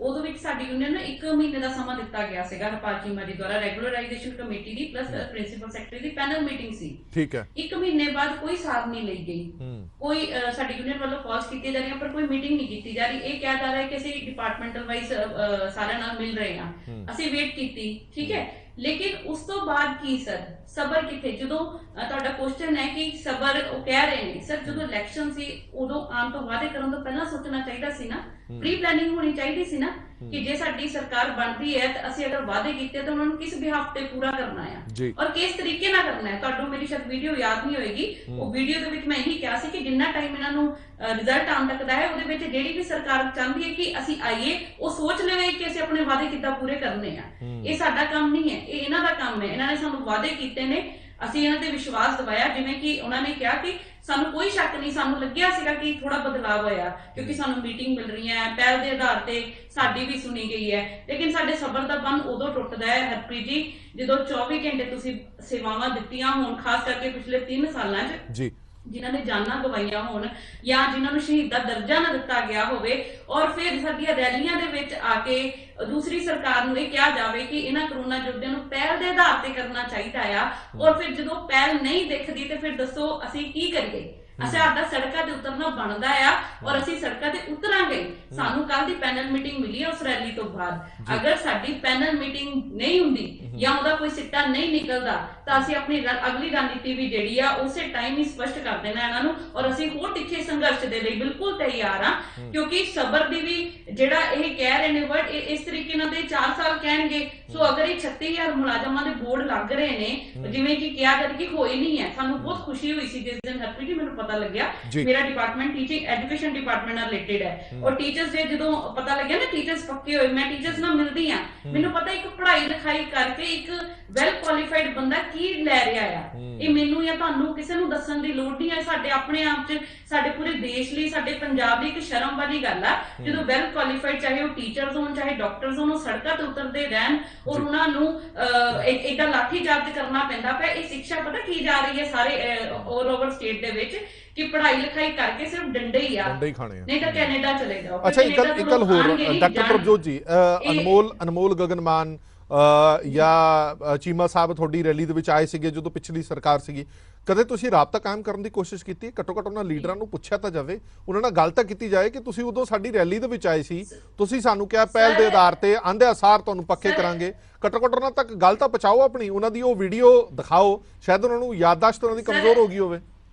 ਉਦੋਂ ਵਿੱਚ ਸਾਡੀ ਯੂਨੀਅਨ ਨੂੰ 1 ਮਹੀਨੇ ਦਾ ਸਮਾਂ ਦਿੱਤਾ ਗਿਆ ਸੀਗਾ ਹਰਪਾਲ ਚੀਮਾ ਜੀ ਦੁਆਰਾ, ਰੈਗੂਲਰਾਈਜੇਸ਼ਨ ਕਮੇਟੀ ਦੀ ਪਲੱਸ ਪ੍ਰਿੰਸੀਪਲ ਸੈਕਟਰੀ ਦੀ ਪੈਨਲ ਮੀਟਿੰਗ ਸੀ। ਠੀਕ ਹੈ। 1 ਮਹੀਨੇ ਬਾਅਦ ਕੋਈ ਸਾਰ ਨਹੀਂ ਲਈ ਗਈ, ਕੋਈ ਸਾਡੀ ਯੂਨੀਅਨ ਵੱਲੋਂ ਕਾਲਸ ਕੀਤੀਆਂ ਜਾ ਰਹੀਆਂ ਪਰ ਕੋਈ ਮੀਟਿੰਗ ਨਹੀਂ ਕੀਤੀ ਜਾ ਰਹੀ। ਇਹ ਕਿਹਾ ਜਾ ਰਿਹਾ ਕਿ ਅਸੀਂ ਡਿਪਾਰਟਮੈਂਟਲ ਵਾਈਜ਼ ਸਾਰਿਆਂ ਨਾਲ ਮਿਲ ਰਹੇ ਹਾਂ। ਅਸੀਂ ਵੇਟ ਕੀਤੀ, ਠੀਕ ਹੈ। लेकिन उस तो बाद की सर ਸਬਰ ਕਿੱਥੇ? ਜਦੋਂ ਤੁਹਾਡਾ ਕੁਐਸਚਨ ਹੈ ਕਿ ਸਬਰ ਉਹ ਕਹਿ ਰਹੇ ਨੇ ਸਰ, ਜਦੋਂ ਇਲੈਕਸ਼ਨ ਸੀ ਉਦੋਂ ਆਉਣ ਤੋਂ ਵਾਅਦੇ ਕਰਨ ਤੋਂ ਪਹਿਲਾਂ ਸੋਚਣਾ ਚਾਹੀਦਾ ਸੀ ਨਾ, ਪ੍ਰੀ ਪਲੈਨਿੰਗ ਹੋਣੀ ਚਾਹੀਦੀ ਸੀ ਨਾ ਕਿ ਜੇ ਸਾਡੀ ਸਰਕਾਰ ਬਣਦੀ ਹੈ ਤਾਂ ਅਸੀਂ ਅਗਰ ਵਾਅਦੇ ਕੀਤੇ ਤਾਂ ਉਹਨਾਂ ਨੂੰ ਕਿਸ ਬਿਹਾਫ ਤੇ ਪੂਰਾ ਕਰਨਾ ਹੈ ਔਰ ਕਿਸ ਤਰੀਕੇ ਨਾਲ ਕਰਨਾ ਹੈ। ਤੁਹਾਨੂੰ ਮੇਰੀ ਸ਼ਾਇਦ ਵੀਡੀਓ ਯਾਦ ਨਹੀਂ ਹੋਏਗੀ, ਉਹ ਵੀਡੀਓ ਦੇ ਵਿੱਚ ਮੈਂ ਇਹੀ ਕਿਹਾ ਸੀ ਕਿ ਜਿੰਨਾ ਟਾਈਮ ਇਹਨਾਂ ਨੂੰ ਰਿਜ਼ਲਟ ਆਉਣ ਤੱਕ ਦਾ ਹੈ ਉਹਦੇ ਵਿੱਚ ਜਿਹੜੀ ਵੀ ਸਰਕਾਰ ਚਾਹੁੰਦੀ ਹੈ ਕਿ ਅਸੀਂ ਆਈਏ ਉਹ ਸੋਚ ਲਵੇ ਕਿ ਅਸੀਂ ਆਪਣੇ ਵਾਅਦੇ ਕਿੱਦਾਂ ਪੂਰੇ ਕਰਨੇ ਆ। ਇਹ ਸਾਡਾ ਕੰਮ ਨਹੀਂ ਹੈ, ਇਹ ਇਹਨਾਂ ਦਾ ਕੰਮ ਹੈ। ਇਹਨਾਂ ਨੇ ਸਾਨੂੰ ਵਾਅਦੇ ਕੀਤੇ ਨੇ, ਅਸੀਂ ਇਹਨਾਂ ਤੇ ਵਿਸ਼ਵਾਸ ਦਿਵਾਇਆ। ਜਿਵੇਂ ਕਿ ਉਹਨਾਂ ਨੇ ਕਿਹਾ ਕਿ ਸਾਨੂੰ ਕੋਈ ਸ਼ੱਕ ਨਹੀਂ, ਸਾਨੂੰ ਲੱਗਿਆ ਸੀਗਾ ਕਿ ਥੋੜਾ ਬਦਲਾਅ ਹੋਇਆ ਕਿਉਂਕਿ ਸਾਨੂੰ ਮੀਟਿੰਗ ਮਿਲ ਰਹੀ ਹੈ, ਪਹਿਲ ਦੇ ਆਧਾਰ ਤੇ ਸਾਡੀ ਵੀ ਸੁਣੀ ਗਈ ਹੈ। ਲੇਕਿਨ ਸਾਡੇ ਸਬਰ ਦਾ ਬੰਨ ਉਦੋਂ ਟੁੱਟਦਾ ਹੈ ਹਰਪ੍ਰੀਤ ਜੀ ਜਦੋਂ 24 ਘੰਟੇ ਤੁਸੀਂ ਸੇਵਾਵਾਂ ਦਿੱਤੀਆਂ ਹੋਣ, ਖਾਸ ਕਰਕੇ ਪਿਛਲੇ 3 ਸਾਲਾਂ 'ਚ ਜੀ, ਜਿਨ੍ਹਾਂ ਨੇ ਜਾਨਾਂ ਗਵਾਈਆਂ ਹੋਣ ਜਾਂ ਜਿਨ੍ਹਾਂ ਨੂੰ ਸ਼ਹੀਦ ਦਾ ਦਰਜਾ ਨਾ ਦਿੱਤਾ ਗਿਆ ਹੋਵੇ ਔਰ ਫਿਰ ਸਾਡੀਆਂ ਰੈਲੀਆਂ ਦੇ ਵਿੱਚ ਆ ਕੇ ਦੂਸਰੀ ਸਰਕਾਰ ਨੂੰ ਇਹ ਕਿਹਾ ਜਾਵੇ ਕਿ ਇਹਨਾਂ ਕਰੋਨਾ ਯੋਧਿਆਂ ਨੂੰ ਪਹਿਲ ਦੇ ਆਧਾਰ ਤੇ ਕਰਨਾ ਚਾਹੀਦਾ ਆ ਔਰ ਫਿਰ ਜਦੋਂ ਪਹਿਲ ਨਹੀਂ ਦਿਖਦੀ ਤੇ ਫਿਰ ਦੱਸੋ ਅਸੀਂ ਕੀ ਕਰੀਏ? ਸਾਡਾ ਸੜਕਾਂ ਤੇ ਉਤਰਨਾ ਬਣਦਾ ਆ ਔਰ ਅਸੀਂ ਸੜਕਾਂ ਤੇ ਉਤਰਾਂਗੇ। ਸਾਨੂੰ ਕੱਲ ਦੀ ਪੈਨਲ ਮੀਟਿੰਗ ਮਿਲੀ ਉਸ ਰੈਲੀ ਤੋਂ ਬਾਅਦ, ਅਗਰ ਸਾਡੀ ਪੈਨਲ ਮੀਟਿੰਗ ਨਹੀਂ ਹੁੰਦੀ ਜਾਂ ਉਹਦਾ ਕੋਈ ਸਿੱਟਾ ਨਹੀਂ ਨਿਕਲਦਾ ਤਾਂ ਅਸੀਂ ਆਪਣੀ ਅਗਲੀ ਰਣਨੀਤੀ ਵੀ ਜਿਹੜੀ ਆ ਉਸੇ ਟਾਈਮ ਹੀ ਸਪਸ਼ਟ ਕਰ ਦੇਣਾ ਇਹਨਾਂ ਨੂੰ ਔਰ ਅਸੀਂ ਹੋਰ ਤਿੱਖੇ ਸੰਘਰਸ਼ ਦੇ ਲਈ ਬਿਲਕੁਲ ਤਿਆਰ ਆ। ਕਿਉਂਕਿ ਸਬਰ ਦੀ ਵੀ ਜਿਹੜਾ ਇਹ ਕਹਿ ਰਹੇ ਨੇ ਵਰਡ ਇਸ ਤਰੀਕੇ ਨਾਲ ਦੇ 4 ਸਾਲ ਕਹਿਣਗੇ। ਸੋ ਅਗਰ ਇਹ 36000 ਮੁਲਾਜ਼ਮਾਂ ਦੇ ਬੋਰਡ ਲੱਗ ਰਹੇ ਨੇ ਜਿਵੇਂ ਕਿ ਕਿਹਾ ਜਾ ਕਿ ਹੋਈ ਨਹੀਂ ਹੈ, ਸਾਨੂੰ ਬਹੁਤ ਖੁਸ਼ੀ ਹੋਈ ਸੀ ਜਿਸ ਦਿਨ ਹਰਪ੍ਰੀਤ ਜੀ ਮੈਨੂੰ ਪਤਾ ਲੱਗਿਆ। ਮੇਰਾ ਡਿਪਾਰਟਮੈਂਟ ਟੀਚਿੰਗ ਐਜੂਕੇਸ਼ਨ ਡਿਪਾਰਟਮੈਂਟ ਨਾਲ ਰਿਲੇਟਡ ਹੈ ਔਰ ਟੀਚਰਸ ਦੇ ਜਦੋਂ ਪਤਾ ਲੱਗਿਆ ਨਾ ਟੀਚਰਸ ਪੱਕੇ ਹੋਏ, ਮੈਂ ਟੀਚਰਸ ਨਾਲ ਮਿਲਦੀ ਆ, ਮੈਨੂੰ ਪਤਾ ਇੱਕ ਪੜ੍ਹਾਈ ਲਿਖਾਈ ਕਰਕੇ ਇੱਕ ਵੈਲ ਕੁਆਲੀਫਾਈਡ ਬੰਦਾ ਕੀ ਲੈ ਰਿਹਾ ਆ। ਇਹ ਮੈਨੂੰ ਜਾਂ ਤੁਹਾਨੂੰ ਕਿਸੇ ਨੂੰ ਦੱਸਣ ਦੀ ਲੋੜ ਨਹੀਂ ਹੈ। ਸਾਡੇ ਆਪਣੇ ਆਪ 'ਚ ਸਾਡੇ ਪੂਰੇ ਦੇਸ਼ ਲਈ, ਸਾਡੇ ਪੰਜਾਬ ਲਈ ਇੱਕ ਸ਼ਰਮ ਵਾਲੀ ਗੱਲ ਆ ਜਦੋਂ ਵੈਲ ਕੁਆਲੀਫਾਈਡ ਚਾਹੇ ਉਹ ਟੀਚਰਸ ਹੋਣ ਚਾਹੇ ਡਾਕਟਰਸ ਹੋਣ, ਉਹ ਸੜਕਾਂ ਤੇ ਉਤਰਦੇ ਰਹਿਣ ਔਰ ਉਹਨਾਂ ਨੂੰ ਏਦਾਂ ਲਾਠੀ ਚਾਰਜ ਕਰਨਾ ਪੈਂਦਾ ਪਿਆ। ਇਹ ਸਿੱਖਿਆ ਪਤਾ ਕੀ ਜਾ ਰਹੀ ਹੈ ਸਾਰੇ ਆਲ ਓਵਰ ਸਟੇਟ ਦੇ ਵਿੱਚ ਕਿ ਪੜ੍ਹਾਈ ਲਿਖਾਈ ਕਰਕੇ ਸਿਰਫ ਡੰਡੇ ਹੀ ਆ, ਨਹੀਂ ਤਾਂ ਕੈਨੇਡਾ ਚਲੇ ਜਾਓ। ਅੱਛਾ, ਇੱਕ ਗੱਲ ਹੋਰ ਡਾਕਟਰ ਪ੍ਰਭਜੋਤ ਜੀ, ਅਨਮੋਲ ਗਗਨਮਾਨ ਜਾਂ ਚੀਮਾ ਸਾਹਿਬ ਤੁਹਾਡੀ ਰੈਲੀ ਦੇ ਵਿੱਚ ਆਏ ਸੀਗੇ ਜਦੋਂ ਪਿਛਲੀ ਸਰਕਾਰ ਸੀਗੀ, ਕਦੇ ਤੁਸੀਂ ਰਾਬਤਾ ਕਾਇਮ ਕਰਨ ਦੀ ਕੋਸ਼ਿਸ਼ ਕੀਤੀ? ਘੱਟੋ ਘੱਟ ਉਹਨਾਂ ਲੀਡਰਾਂ ਨੂੰ ਪੁੱਛਿਆ ਤਾਂ ਜਾਵੇ, ਉਹਨਾਂ ਨਾਲ ਗੱਲ ਤਾਂ ਕੀਤੀ ਜਾਏ ਕਿ ਤੁਸੀਂ ਉਦੋਂ ਸਾਡੀ ਰੈਲੀ ਦੇ ਵਿੱਚ ਆਏ ਸੀ, ਤੁਸੀਂ ਸਾਨੂੰ ਕਿਹਾ ਪਹਿਲ ਦੇ ਆਧਾਰ ਤੇ ਆਂਦੇ ਅਸਾਰ ਤੁਹਾਨੂੰ ਪੱਕੇ ਕਰਾਂਗੇ। ਘੱਟੋ ਘੱਟ ਉਹਨਾਂ ਤੱਕ ਗੱਲ ਤਾਂ ਪਹੁੰਚਾਓ ਆਪਣੀ, ਉਹਨਾਂ ਦੀ ਉਹ ਵੀਡੀਓ ਦਿਖਾਓ, ਸ਼ਾਇਦ ਉਹਨਾਂ ਨੂੰ ਯਾਦਦਾਸ਼ਤ ਉਹਨਾਂ ਦੀ ਕਮਜ਼ੋਰ ਹੋ ਗਈ ਹੋਵੇ।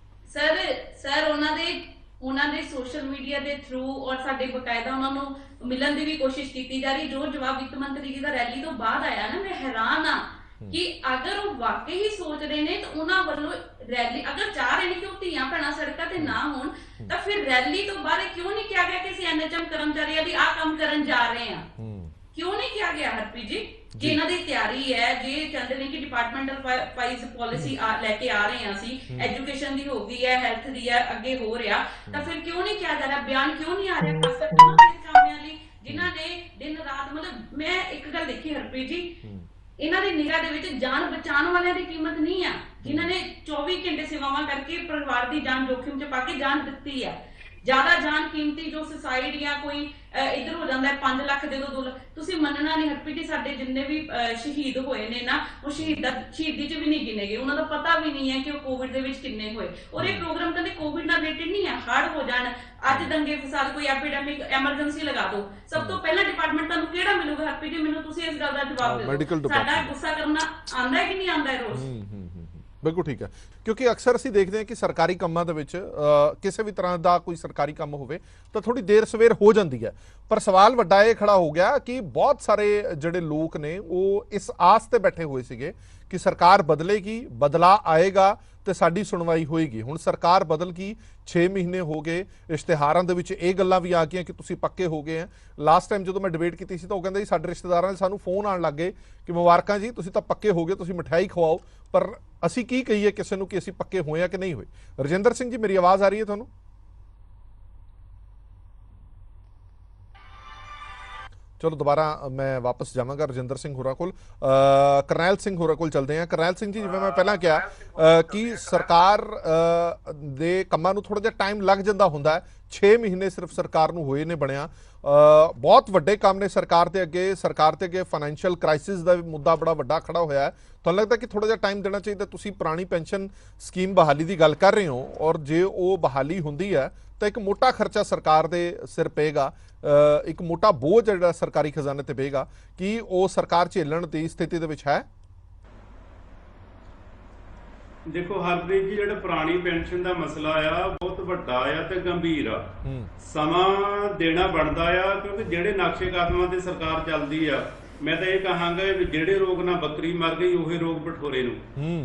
ਸਰ ਉਹਨਾਂ ਦੇ ਸੋਸ਼ਲ ਮੀਡੀਆ ਦੇ ਥਰੂ ਔਰ ਸਾਡੇ ਬਕਾਇਦਾ ਉਹਨਾਂ ਨੂੰ ਮਿਲਣ ਦੀ ਵੀ ਕੋਸ਼ਿਸ਼ ਕੀਤੀ ਜਾ ਰਹੀ। ਜੋ ਜਵਾਬ ਵਿੱਤ ਮੰਤਰੀ ਜੀ ਦਾ ਰੈਲੀ ਤੋਂ ਬਾਅਦ ਆਇਆ ਨਾ, ਮੈਂ ਹੈਰਾਨ ਆ ਕਿ ਅਗਰ ਉਹ ਵਾਕਈ ਹੀ ਸੋਚ ਰਹੇ ਨੇ ਤਾਂ ਉਹਨਾਂ ਵੱਲੋਂ ਰੈਲੀ ਅਗਰ ਚਾਹ ਰਹੇ ਨੇ ਕਿ ਉਹ ਧੀਆਂ ਭੈਣਾਂ ਸੜਕਾਂ ਤੇ ਨਾ ਹੋਣ ਤਾਂ ਫਿਰ ਰੈਲੀ ਤੋਂ ਬਾਅਦ ਕਿਉਂ ਨਹੀਂ ਕਿਹਾ ਗਿਆ ਕਿ ਅਸੀਂ ਐਨਐਚਐਮ ਕਰਮਚਾਰੀਆਂ ਦੀ ਆਹ ਕੰਮ ਕਰਨ ਜਾ ਰਹੇ ਹਾਂ? ਕਿਉਂ ਨਹੀਂ ਕਿਹਾ ਗਿਆ ਹਰਪ੍ਰੀਤ ਜੀ? ਜੇ ਇਹਨਾਂ ਦੀ ਤਿਆਰੀ ਹੈ, ਜੇ ਚਾਹੁੰਦੇ ਨੇ ਕਿ ਡਿਪਾਰਟਮੈਂਟਲ ਵਾਈਜ਼ ਪਾਲਿਸੀ ਲੈ ਕੇ ਆ ਰਹੇ ਹਾਂ ਅਸੀਂ, ਐਜੂਕੇਸ਼ਨ ਦੀ ਹੋ ਗਈ ਹੈ, ਹੈਲਥ ਦੀ ਹੈ, ਅੱਗੇ ਹੋ ਰਿਹਾ, ਤਾਂ ਫਿਰ ਕਿਉਂ ਨਹੀਂ ਕਿਹਾ ਜਾ ਰਿਹਾ? ਬਿਆਨ ਕਿਉਂ ਨਹੀਂ ਆ ਰਿਹਾ? ਖਾਸ ਕਰਕੇ ਉਹਨਾਂ ਕਾਮਿਆਂ ਲਈ ਜਿਨ੍ਹਾਂ ਨੇ ਦਿਨ ਰਾਤ, ਮਤਲਬ ਮੈਂ ਇੱਕ ਗੱਲ ਦੇਖੀ ਹਰਪ੍ਰੀਤ ਜੀ, ਇਹਨਾਂ ਦੀ ਨਿਗਾਹ ਦੇ ਵਿੱਚ ਜਾਨ ਬਚਾਉਣ ਵਾਲਿਆਂ ਦੀ ਕੀਮਤ ਨਹੀਂ ਆ, ਜਿਨ੍ਹਾਂ ਨੇ 24 ਘੰਟੇ ਸੇਵਾਵਾਂ ਕਰਕੇ ਪਰਿਵਾਰ ਦੀ ਜਾਨ ਜੋਖਿਮ 'ਚ ਪਾ ਕੇ ਜਾਨ ਦਿੱਤੀ ਆ। ਜ਼ਿਆਦਾ ਜਾਨ ਕੀਮਤੀ ਜੋ ਸੁਸਾਈਡ ਜਾਂ ਕੋਈ ਇੱਧਰ ਹੋ ਜਾਂਦਾ 5 ਲੱਖ ਦੇ ਦੋ 2 ਲੱਖ, ਤੁਸੀਂ ਮੰਨਣਾ ਨਹੀਂ ਹਰਪ੍ਰੀਤ ਜੀ, ਸਾਡੇ ਜਿੰਨੇ ਵੀ ਸ਼ਹੀਦ ਹੋਏ ਨੇ ਨਾ ਉਹ ਸ਼ਹੀਦੀ 'ਚ ਵੀ ਨਹੀਂ ਗਿਣੇ ਗਏ, ਉਹਨਾਂ ਦਾ ਪਤਾ ਵੀ ਨਹੀਂ ਹੈ ਕਿ ਉਹ ਕੋਵਿਡ ਦੇ ਵਿੱਚ ਕਿੰਨੇ ਹੋਏ। ਔਰ ਇਹ ਪ੍ਰੋਗਰਾਮ ਕਹਿੰਦੇ ਕੋਵਿਡ ਨਾਲ ਰਿਲੇਟਡ ਨਹੀਂ ਹੈ, ਹੜ੍ਹ ਹੋ ਜਾਣ, ਅੱਜ ਦੰਗੇ ਫਸਾਦ, ਕੋਈ ਐਪੀਡੈਮਿਕ ਐਮਰਜੈਂਸੀ ਲਗਾ ਦਿਓ, ਸਭ ਤੋਂ ਪਹਿਲਾਂ ਡਿਪਾਰਟਮੈਂਟ ਤੁਹਾਨੂੰ ਕਿਹੜਾ ਮਿਲੂਗਾ ਹਰਪ੍ਰੀਤ ਜੀ? ਮੈਨੂੰ ਤੁਸੀਂ ਇਸ ਗੱਲ ਦਾ ਜਵਾਬ ਦਿਓ। ਸਾਡਾ ਗੁੱਸਾ ਕਰਨਾ ਆਉਂਦਾ ਕਿ ਨਹੀਂ ਆਉਂਦਾ ਰੋਜ਼? ਬਿਲਕੁਲ ਠੀਕ ਹੈ, ਕਿਉਂਕਿ ਅਕਸਰ ਅਸੀਂ ਦੇਖਦੇ ਹਾਂ ਕਿ ਸਰਕਾਰੀ ਕੰਮਾਂ ਦੇ ਵਿੱਚ ਕਿਸੇ ਵੀ ਤਰ੍ਹਾਂ ਦਾ ਕੋਈ ਸਰਕਾਰੀ ਕੰਮ ਹੋਵੇ ਤਾਂ ਥੋੜੀ ਦੇਰ ਸਵੇਰ ਹੋ ਜਾਂਦੀ ਹੈ, ਪਰ ਸਵਾਲ ਵੱਡਾ ਇਹ ਖੜਾ ਹੋ ਗਿਆ ਕਿ ਬਹੁਤ ਸਾਰੇ ਜਿਹੜੇ ਲੋਕ ਨੇ ਉਹ ਇਸ ਆਸ ਤੇ ਬੈਠੇ ਹੋਏ ਸੀਗੇ ਕਿ ਸਰਕਾਰ ਬਦਲੇਗੀ, ਬਦਲਾਅ ਆਏਗਾ ਤੇ ਸਾਡੀ ਸੁਣਵਾਈ ਹੋਏਗੀ। ਹੁਣ ਸਰਕਾਰ ਬਦਲ ਗਈ, 6 ਮਹੀਨੇ ਹੋ ਗਏ, ਇਸ਼ਤਿਹਾਰਾਂ ਦੇ ਵਿੱਚ ਇਹ ਗੱਲਾਂ ਵੀ ਆ ਗਈਆਂ ਕਿ ਤੁਸੀਂ ਪੱਕੇ ਹੋ ਗਏ ਆ। ਲਾਸਟ ਟਾਈਮ ਜਦੋਂ ਮੈਂ ਡਿਬੇਟ ਕੀਤੀ ਸੀ ਤਾਂ ਉਹ ਕਹਿੰਦਾ ਜੀ ਸਾਡੇ ਰਿਸ਼ਤੇਦਾਰਾਂ ਦੇ ਸਾਨੂੰ ਫੋਨ ਆਉਣ ਲੱਗ ਗਏ ਕਿ ਮੁਬਾਰਕਾਂ ਜੀ ਤੁਸੀਂ ਤਾਂ ਪੱਕੇ ਹੋ ਗਏ, ਤੁਸੀਂ ਮਠਿਆਈ ਖਵਾਓ, ਪਰ ਅਸੀਂ ਕੀ ਕਹੀਏ ਕਿਸੇ ਨੂੰ ਕਿ ਅਸੀਂ ਪੱਕੇ ਹੋਏ ਆ ਕਿ ਨਹੀਂ ਹੋਏ। ਰਜਿੰਦਰ ਸਿੰਘ ਜੀ, ਮੇਰੀ ਆਵਾਜ਼ ਆ ਰਹੀ ਹੈ ਤੁਹਾਨੂੰ? ਚਲੋ ਦੁਬਾਰਾ ਮੈਂ ਵਾਪਸ ਜਾਵਾਂਗਾ ਰਜਿੰਦਰ ਸਿੰਘ ਹੋਰਾਂ ਕੋਲ। ਕਰਨੈਲ ਸਿੰਘ ਹੋਰਾਂ ਕੋਲ ਚੱਲਦੇ ਹਾਂ। ਕਰਨੈਲ ਸਿੰਘ ਜੀ, ਜਿਵੇਂ ਮੈਂ ਪਹਿਲਾਂ ਕਿਹਾ ਕਿ ਸਰਕਾਰ ਦੇ ਕੰਮਾਂ ਨੂੰ ਥੋੜਾ ਜਿਹਾ ਟਾਈਮ ਲੱਗ ਜਾਂਦਾ ਹੁੰਦਾ ਹੈ, 6 ਮਹੀਨੇ ਸਿਰਫ ਸਰਕਾਰ ਨੂੰ ਹੋਏ ਨੇ ਬਣਿਆ, ਬਹੁਤ ਵੱਡੇ ਕੰਮ ਨੇ ਸਰਕਾਰ ਦੇ ਅੱਗੇ ਫਾਈਨੈਂਸ਼ੀਅਲ ਕ੍ਰਾਈਸਿਸ ਦਾ ਮੁੱਦਾ ਬੜਾ ਵੱਡਾ ਖੜਾ ਹੋਇਆ ਹੈ। ਤੁਹਾਨੂੰ ਲੱਗਦਾ ਕਿ ਥੋੜਾ ਜਿਹਾ ਟਾਈਮ ਦੇਣਾ ਚਾਹੀਦਾ? ਤੁਸੀਂ ਪੁਰਾਣੀ ਪੈਨਸ਼ਨ ਸਕੀਮ ਬਹਾਲੀ ਦੀ ਗੱਲ ਕਰ ਰਹੇ ਹੋ ਔਰ ਜੇ ਉਹ ਬਹਾਲੀ ਹੁੰਦੀ ਹੈ ਤਾਂ ਇੱਕ ਮੋਟਾ ਖਰਚਾ ਸਰਕਾਰ ਦੇ ਸਿਰ ਪਏਗਾ, ਇੱਕ ਮੋਟਾ ਬੋਝ ਜਿਹੜਾ ਸਰਕਾਰੀ ਖਜ਼ਾਨੇ ਤੇ ਪਏਗਾ, ਕਿ ਉਹ ਸਰਕਾਰ ਝੇਲਣ ਦੀ ਸਥਿਤੀ ਦੇ ਵਿੱਚ ਹੈ? ਦੇਖੋ ਹਰਪ੍ਰੀਤ ਜੀ, ਜਿਹੜਾ ਪੁਰਾਣੀ ਪੈਨਸ਼ਨ ਦਾ ਮਸਲਾ ਆ ਬਹੁਤ ਵੱਡਾ ਆ ਤੇ ਗੰਭੀਰ ਆ। ਸਮਾਂ ਦੇਣਾ ਬਣਦਾ ਆ, ਕਿਉਂਕਿ ਜਿਹੜੇ ਨਕਸ਼ੇ ਕਦਮਾਂ ਤੇ ਸਰਕਾਰ ਚੱਲਦੀ ਆ, ਮੈਂ ਤਾਂ ਇਹ ਕਹਾਂਗਾ ਵੀ ਜਿਹੜੇ ਰੋਗ ਨਾਲ ਬੱਕਰੀ ਮਰ ਗਈ ਉਹੀ ਰੋਗ ਬਠੋਰੇ ਨੂੰ।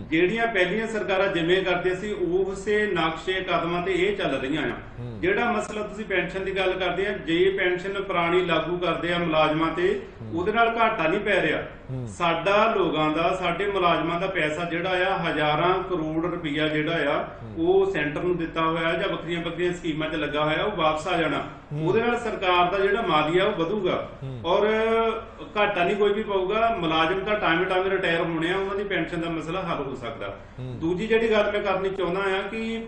ਜਿਹੜੀਆਂ ਪਹਿਲੀਆਂ ਸਰਕਾਰਾਂ ਜਿਵੇਂ ਕਰਦੇ ਸੀ ਉਸੇ ਨਕਸ਼ੇ ਕਦਮਾਂ ਤੇ ਇਹ ਚੱਲ ਰਹੀਆਂ ਆ। ਜਿਹੜਾ ਮਸਲਾ ਤੁਸੀਂ ਪੈਨਸ਼ਨ ਦੀ ਗੱਲ ਕਰਦੇ ਆ, ਜੇ ਪੈਨਸ਼ਨ ਪੁਰਾਣੀ ਲਾਗੂ ਕਰਦੇ ਆ ਮੁਲਾਜ਼ਮਾਂ ਤੇ, ਉਹਦੇ ਨਾਲ ਘਾਟਾ ਨਹੀਂ ਪੈ ਰਿਹਾ। ਸਾਡਾ ਲੋਕਾਂ ਦਾ, ਸਾਡੇ ਮੁਲਾਜ਼ਮਾਂ ਦਾ ਪੈਸਾ ਜਿਹੜਾ ਆ ਹਜ਼ਾਰਾਂ ਕਰੋੜ ਰੁਪਈਆ ਜਿਹੜਾ ਆ ਉਹ ਸੈਂਟਰ ਨੂੰ ਦਿੱਤਾ ਹੋਇਆ ਜਾਂ ਵੱਖਰੀਆਂ ਵੱਖਰੀਆਂ ਸਕੀਮਾਂ 'ਚ ਲੱਗਾ ਹੋਇਆ, ਉਹ ਵਾਪਸ ਆ ਜਾਣਾ। ਉਹਦੇ ਨਾਲ ਸਰਕਾਰ ਦਾ ਜਿਹੜਾ ਮਾਲੀਆ ਉਹ ਵਧੂਗਾ ਔਰ ਘਾਟਾ ਨਹੀਂ ਕੋਈ ਵੀ ਪਊਗਾ। ਮੁਲਾਜ਼ਮ ਤਾਂ ਟਾਈਮ ਰਿਟਾਇਰ ਹੋਣੇ ਆ, ਉਹਨਾਂ ਦੀ ਪੈਨਸ਼ਨ ਦਾ ਮਸਲਾ ਹੱਲ ਹੋ ਸਕਦਾ। ਦੂਜੀ ਜਿਹੜੀ ਗੱਲ ਮੈਂ ਕਰਨੀ ਚਾਹੁੰਦਾ ਆ ਕਿ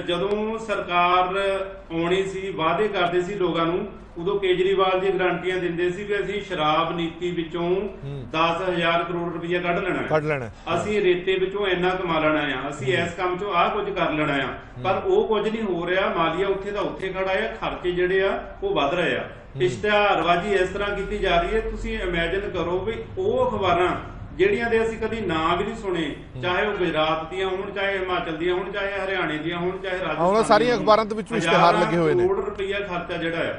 ਜਦੋਂ ਸਰਕਾਰ ਆਉਣੀ ਸੀ, ਵਾਅਦੇ ਕਰਦੇ ਸੀ ਲੋਕਾਂ ਨੂੰ, ਉਦੋਂ ਕੇਜਰੀਵਾਲ ਜੀ ਗਰੰਟੀਆਂ ਦਿੰਦੇ ਸੀ ਵੀ ਅਸੀਂ ਸ਼ਰਾਬ ਨੀਤੀ ਵਿੱਚੋਂ 10,000 ਕਰੋੜ ਰੁਪਈਆ ਕੱਢ ਲੈਣਾ, ਅਸੀਂ ਰੇਤੇ ਵਿੱਚੋਂ ਇੰਨਾ ਕਮਾ ਲੈਣਾ ਆ, ਅਸੀਂ ਇਸ ਕੰਮ 'ਚੋਂ ਆਹ ਕੁਝ ਕਰ ਲੈਣਾ ਆ। ਪਰ ਉਹ ਕੁਝ ਨਹੀਂ ਹੋ ਰਿਹਾ। ਮਾਲੀਆ ਉੱਥੇ ਦਾ ਉੱਥੇ ਖੜਾ ਆ, ਖਰਚੇ ਜਿਹੜੇ ਆ ਉਹ ਵੱਧ ਰਹੇ ਆ। ਇਸ਼ਤਿਹਾਰਬਾਜ਼ੀ ਇਸ ਤਰ੍ਹਾਂ ਕੀਤੀ ਜਾ ਰਹੀ ਹੈ, ਤੁਸੀਂ ਇਮੇਜਿਨ ਕਰੋ ਵੀ ਉਹ ਅਖਬਾਰਾਂ ਜਿਹੜੀਆਂ ਦੇ ਅਸੀਂ ਕਦੀ ਨਾਂ ਵੀ ਨਹੀਂ ਸੁਣੇ, ਚਾਹੇ ਉਹ ਗੁਜਰਾਤ ਦੀਆਂ ਹੋਣ, ਚਾਹੇ ਹਿਮਾਚਲ ਦੀਆਂ ਹੋਣ, ਚਾਹੇ ਹਰਿਆਣੇ ਦੀਆਂ ਹੋਣ, ਚਾਹੇ ਰਾਜਸਥਾਨ, ਸਾਰੀਆਂ ਅਖਬਾਰਾਂ ਦੇ ਵਿੱਚ ਇਸ਼ਤਿਹਾਰ ਲੱਗੇ ਹੋਏ ਨੇ। ਕਰੋੜ ਰੁਪਈਆ ਖਰਚਾ ਜਿਹੜਾ ਆ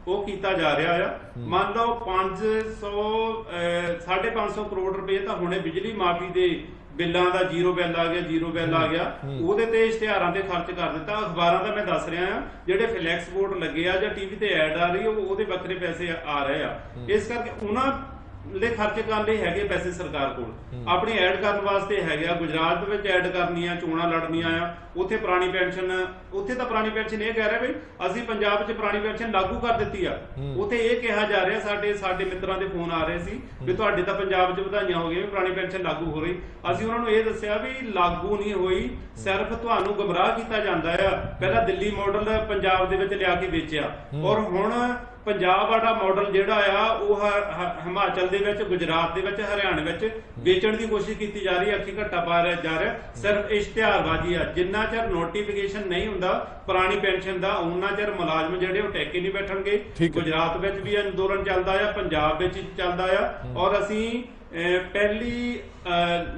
ਉਹ ਕੀਤਾ ਜਾ ਰਿਹਾ ਆ। ਮੰਨ ਲਓ 550 ਕਰੋੜ ਰੁਪਏ ਤਾਂ ਹੁਣੇ ਬਿਜਲੀ ਮਾਫੀ ਦੇ ਬਿੱਲਾਂ ਦਾ ਜ਼ੀਰੋ ਬਿੱਲ ਆ ਗਿਆ, ਉਹਦੇ ਤੇ ਇਸ਼ਤਿਹਾਰਾਂ ਤੇ ਖਰਚ ਕਰ ਦਿੱਤਾ। ਅਖਬਾਰਾਂ ਦਾ ਮੈਂ ਦੱਸ ਰਿਹਾ ਆ, ਜਿਹੜੇ ਫਲੈਕਸ ਬੋਰਡ ਲੱਗੇ ਆ ਜਾਂ ਟੀਵੀ ਤੇ ਐਡ ਆ ਰਹੀ ਉਹਦੇ ਵੱਖਰੇ ਪੈਸੇ ਆ ਰਹੇ ਆ। ਇਸ ਕਰਕੇ ਉਹਨਾਂ ਦੇ ਖਰਚ ਕਰਨ ਲਈ ਹੈਗੇ ਪੈਸੇ ਸਰਕਾਰ ਕੋਲ, ਆਪਣੀ ਐਡ ਕਰਨ ਵਾਸਤੇ ਹੈਗੇ ਆ। ਗੁਜਰਾਤ ਦੇ ਵਿੱਚ ਐਡ ਕਰਨੀ ਆ, ਚੋਣਾਂ ਲੜਨੀਆਂ ਆ, ਉੱਥੇ ਪੁਰਾਣੀ ਪੈਨਸ਼ਨ, ਉੱਥੇ ਤਾਂ ਪੁਰਾਣੀ ਪੈਨਸ਼ਨ ਇਹ ਕਹਿ ਰਿਹਾ ਵੀ ਅਸੀਂ ਪੰਜਾਬ 'ਚ ਪੁਰਾਣੀ ਪੈਨਸ਼ਨ ਲਾਗੂ ਕਰ ਦਿੱਤੀ ਆ। ਉੱਥੇ ਇਹ ਕਿਹਾ ਜਾ ਰਿਹਾ, ਸਾਡੇ ਮਿੱਤਰਾਂ ਦੇ ਫੋਨ ਆ ਰਹੇ ਸੀ ਵੀ ਤੁਹਾਡੇ ਤਾਂ ਪੰਜਾਬ 'ਚ ਵਧਾਈਆਂ ਹੋ ਗਈਆਂ, ਪੁਰਾਣੀ ਪੈਨਸ਼ਨ ਲਾਗੂ ਹੋ ਰਹੀ। ਅਸੀਂ ਉਹਨਾਂ ਨੂੰ ਇਹ ਦੱਸਿਆ ਵੀ ਲਾਗੂ ਨਹੀਂ ਹੋਈ, ਸਿਰਫ ਤੁਹਾਨੂੰ ਗੁੰਮਰਾਹ ਕੀਤਾ ਜਾਂਦਾ ਆ। ਪਹਿਲਾਂ ਦਿੱਲੀ ਮਾਡਲ ਪੰਜਾਬ ਦੇ ਵਿੱਚ ਲਿਆ ਕੇ ਵੇਚਿਆ, ਔਰ ਹੁਣ ਪੰਜਾਬ ਵਾਲਾ ਮਾਡਲ ਜਿਹੜਾ ਆ ਉਹ ਹਿਮਾਚਲ ਦੇ ਵਿੱਚ, ਗੁਜਰਾਤ ਦੇ ਵਿੱਚ, ਹਰਿਆਣੇ ਵਿੱਚ ਵੇਚਣ ਦੀ ਕੋਸ਼ਿਸ਼ ਕੀਤੀ ਜਾ ਰਹੀ ਹੈ। ਅੱਖੀ ਘੱਟਾ ਪਾ ਰਿਹਾ ਜਾ ਰਿਹਾ, ਸਿਰਫ ਇਸ਼ਤਿਹਾਰਬਾਜ਼ੀ ਆ। ਜਿੰਨਾ ਚਿਰ ਨੋਟੀਫਿਕੇਸ਼ਨ ਨਹੀਂ ਹੁੰਦਾ ਪੁਰਾਣੀ ਪੈਨਸ਼ਨ ਦਾ, ਉਹਨਾਂ ਚਿਰ ਮੁਲਾਜ਼ਮ ਜਿਹੜੇ ਉਹ ਟੈਕੇ ਨਹੀਂ ਬੈਠਣਗੇ। ਗੁਜਰਾਤ ਵਿੱਚ ਵੀ ਅੰਦੋਲਨ ਚੱਲਦਾ ਆ, ਪੰਜਾਬ ਵਿੱਚ ਚੱਲਦਾ ਆ, ਔਰ ਅਸੀਂ ਪਹਿਲੀ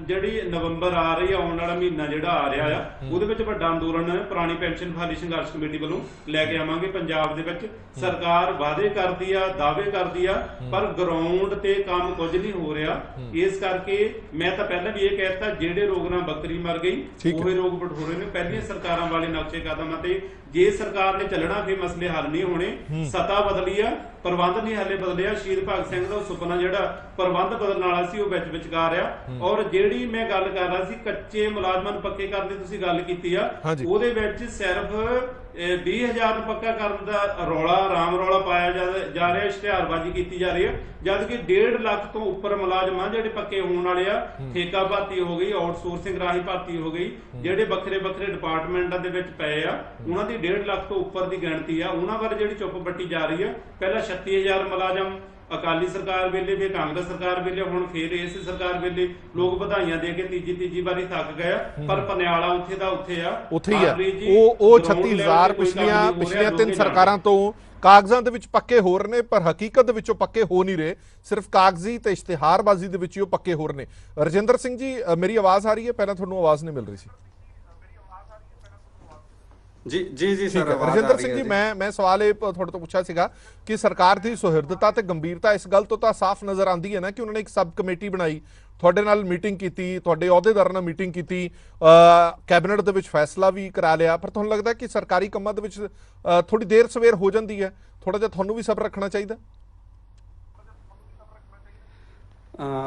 ਜਿਹੜੀ ਨਵੰਬਰ ਆ ਰਹੀ ਆ, ਆਉਣ ਵਾਲਾ ਮਹੀਨਾ ਜਿਹੜਾ ਆ ਰਿਹਾ ਆ, ਉਹਦੇ ਵਿੱਚ ਵੱਡਾ ਅੰਦੋਲਨ ਪੁਰਾਣੀ ਪੈਨਸ਼ਨ ਬਹਾਲੀ ਸੰਘਰਸ਼ ਕਮੇਟੀ ਵੱਲੋਂ ਲੈ ਕੇ ਆਵਾਂਗੇ ਪੰਜਾਬ ਦੇ ਵਿੱਚ। ਸਰਕਾਰ ਵਾਅਦੇ ਕਰਦੀ ਆ, ਦਾਅਵੇ ਕਰਦੀ ਆ, ਪਰ ਗਰਾਊਂਡ ਤੇ ਕੰਮ ਕੁਝ ਨਹੀਂ ਹੋ ਰਿਹਾ। ਇਸ ਕਰਕੇ ਮੈਂ ਤਾਂ ਪਹਿਲਾਂ ਵੀ ਇਹ ਕਹਿਤਾ, ਜਿਹੜੇ ਰੋਗ ਨਾਲ ਬੱਕਰੀ ਮਰ ਗਈ ਉਹੀ ਰੋਗ ਬਠੋਰੇ ਨੇ। ਪਹਿਲੀਆਂ ਸਰਕਾਰਾਂ ਵਾਲੇ ਨਕਸ਼ੇ ਕਦਮਾਂ ਤੇ ਜੇ ਸਰਕਾਰ ਨੇ ਚੱਲਣਾ ਫਿਰ ਮਸਲੇ ਹੱਲ ਨਹੀਂ ਹੋਣੇ। ਸੱਤਾ ਬਦਲੀ ਆ, ਪ੍ਰਬੰਧ ਨਹੀਂ ਹਲੇ ਬਦਲਿਆ। ਸ਼ਹੀਦ ਭਗਤ ਸਿੰਘ ਦਾ ਸੁਪਨਾ ਜਿਹੜਾ ਪ੍ਰਬੰਧ ਬਦਲਣ ਵਾਲਾ ਸੀ ਉਹ ਵਿਚਕਾਰ ਆ। ਔਰ ਜਿਹੜੀ ਮੈਂ ਗੱਲ ਕਰ ਰਿਹਾ ਸੀ ਕੱਚੇ ਮੁਲਾਜ਼ਮਾਂ ਨੂੰ ਪੱਕੇ ਕਰਨ ਦੀ ਤੁਸੀਂ ਗੱਲ ਕੀਤੀ ਆ, ਉਹਦੇ ਵਿੱਚ ਸਿਰਫ 20,000 ਨੂੰ ਪੱਕਾ ਕਰਨ ਦਾ ਰਾਮ ਰੌਲਾ ਪਾਇਆ ਜਾ ਰਿਹਾ, ਇਸ਼ਤਿਹਾਰਬਾਜ਼ੀ ਕੀਤੀ ਜਾ ਰਹੀ ਹੈ। ਜਦ ਕਿ 1.5 ਲੱਖ ਤੋਂ ਉੱਪਰ ਮੁਲਾਜ਼ਮ ਜਿਹੜੇ ਪੱਕੇ ਹੋਣ ਵਾਲੇ ਆ, ਠੇਕਾ ਭਰਤੀ ਹੋ ਗਈ, ਆਊਟਸੋਰਸਿੰਗ ਰਾਹੀਂ ਭਰਤੀ ਹੋ ਗਈ, ਜਿਹੜੇ ਵੱਖਰੇ ਡਿਪਾਰਟਮੈਂਟਾਂ ਦੇ ਵਿੱਚ ਪਏ ਆ, ਉਹਨਾਂ ਦੀ 1.5 ਲੱਖ ਤੋਂ ਉੱਪਰ ਦੀ ਗਿਣਤੀ ਆ। ਉਹਨਾਂ ਬਾਰੇ ਜਿਹੜੀ ਚੁੱਪ ਵੱਟੀ ਜਾ ਰਹੀ ਆ। ਪਹਿਲਾਂ 36,000 ਮੁਲਾਜ਼ਮ ਅਕਾਲੀ ਸਰਕਾਰ ਵੇਲੇ, ਫਿਰ ਕਾਂਗਰਸ ਸਰਕਾਰ ਵੇਲੇ, ਹੁਣ ਫੇਰ ਇਸ ਸਰਕਾਰ ਵੇਲੇ ਲੋਕ ਵਧਾਈਆਂ ਦੇ ਕੇ ਤੀਜੀ ਵਾਰੀ ਥੱਕ ਗਏ। ਪਰ ਪਨਿਆਲਾ ਉੱਥੇ ਦਾ ਉੱਥੇ ਆ, ਉੱਥੇ ਹੀ ਆ। ਉਹ 36,000 ਪਿਛਲੀਆਂ 3 ਸਰਕਾਰਾਂ ਤੋਂ ਕਾਗਜ਼ਾਂ ਦੇ ਵਿੱਚ ਪੱਕੇ ਹੋ ਰਹੇ ਨੇ, ਪਰ ਹਕੀਕਤ ਦੇ ਵਿੱਚੋਂ ਪੱਕੇ ਹੋ ਨਹੀਂ ਰਹੇ। ਸਿਰਫ ਕਾਗਜ਼ੀ ਤੇ ਇਸ਼ਤਿਹਾਰਬਾਜ਼ੀ ਦੇ ਵਿੱਚ ਹੀ ਉਹ ਪੱਕੇ ਹੋ ਰਹੇ ਨੇ। ਰਜਿੰਦਰ ਸਿੰਘ ਜੀ, ਮੇਰੀ ਆਵਾਜ਼ ਆ ਰਹੀ ਹੈ? ਪਹਿਲਾਂ ਤੁਹਾਨੂੰ ਆਵਾਜ਼ ਨਹੀਂ ਮਿਲ ਰਹੀ ਸੀ। ਜੀ ਸਰ, ਰਜਿੰਦਰ ਸਿੰਘ ਜੀ, ਮੈਂ ਸਵਾਲ ਇਹ ਤੁਹਾਡੇ ਤੋਂ ਪੁੱਛਿਆ ਸੀਗਾ ਕਿ ਸਰਕਾਰ ਦੀ ਸੁਹਿਰਦਤਾ ਤੇ ਗੰਭੀਰਤਾ ਇਸ ਗੱਲ ਤੋਂ ਤਾਂ ਸਾਫ਼ ਨਜ਼ਰ ਆਉਂਦੀ ਹੈ ਨਾ ਕਿ ਉਹਨਾਂ ਨੇ ਇੱਕ ਸਬ ਕਮੇਟੀ ਬਣਾਈ, ਤੁਹਾਡੇ ਨਾਲ ਮੀਟਿੰਗ ਕੀਤੀ, ਤੁਹਾਡੇ ਅਹੁਦੇਦਾਰਾਂ ਨਾਲ ਮੀਟਿੰਗ ਕੀਤੀ, ਕੈਬਨਿਟ ਦੇ ਵਿੱਚ ਫੈਸਲਾ ਵੀ ਕਰਾ ਲਿਆ, ਪਰ ਤੁਹਾਨੂੰ ਲੱਗਦਾ ਕਿ ਸਰਕਾਰੀ ਕੰਮਾਂ ਦੇ ਵਿੱਚ ਥੋੜੀ ਦੇਰ ਸਵੇਰ ਹੋ ਜਾਂਦੀ ਹੈ? ਥੋੜਾ ਜਿਹਾ ਤੁਹਾਨੂੰ ਵੀ ਸਬਰ ਰੱਖਣਾ ਚਾਹੀਦਾ।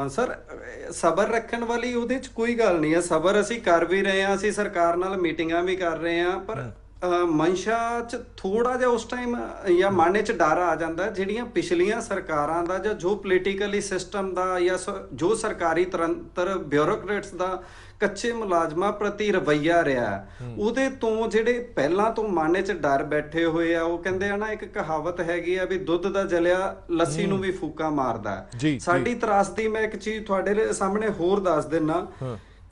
ਸਰ, ਸਬਰ ਰੱਖਣ ਵਾਲੀ ਉਹਦੇ 'ਚ ਕੋਈ ਗੱਲ ਨਹੀਂ ਹੈ। ਸਬਰ ਅਸੀਂ ਕਰ ਵੀ ਰਹੇ ਹਾਂ, ਅਸੀਂ ਸਰਕਾਰ ਨਾਲ ਮੀਟਿੰਗਾਂ ਵੀ ਕਰ ਰਹੇ ਹਾਂ, ਪਰ ਮਨਸ਼ਾ 'ਚ ਥੋੜਾ ਜਿਹਾ ਉਸ ਟਾਈਮ ਜਾਂ ਮਨ 'ਚ ਡਰ ਆ ਜਾਂਦਾ, ਜਿਹੜੀਆਂ ਪਿਛਲੀਆਂ ਸਰਕਾਰਾਂ ਦਾ ਜਾਂ ਜੋ ਪੋਲੀਟੀਕਲੀ ਸਿਸਟਮ ਦਾ ਜਾਂ ਜੋ ਸਰਕਾਰੀ ਤੰਤਰ ਬਿਊਰੋਕਰੇਟਸ ਦਾ ਕੱਚੇ ਮੁਲਾਜ਼ਮਾਂ ਪ੍ਰਤੀ ਰਵੱਈਆ ਰਿਹਾ, ਉਹਦੇ ਤੋਂ ਜਿਹੜੇ ਪਹਿਲਾਂ ਤੋਂ ਮਨ 'ਚ ਡਰ ਬੈਠੇ ਹੋਏ ਆ। ਉਹ ਕਹਿੰਦੇ ਆ ਨਾ, ਇੱਕ ਕਹਾਵਤ ਹੈਗੀ ਆ ਵੀ ਦੁੱਧ ਦਾ ਜਲਿਆ ਲੱਸੀ ਨੂੰ ਵੀ ਫੂਕਾ ਮਾਰਦਾ। ਸਾਡੀ ਤਰਾਸਦੀ ਮੈਂ ਇੱਕ ਚੀਜ਼ ਤੁਹਾਡੇ ਸਾਹਮਣੇ ਹੋਰ ਦੱਸ ਦਿੰਨਾ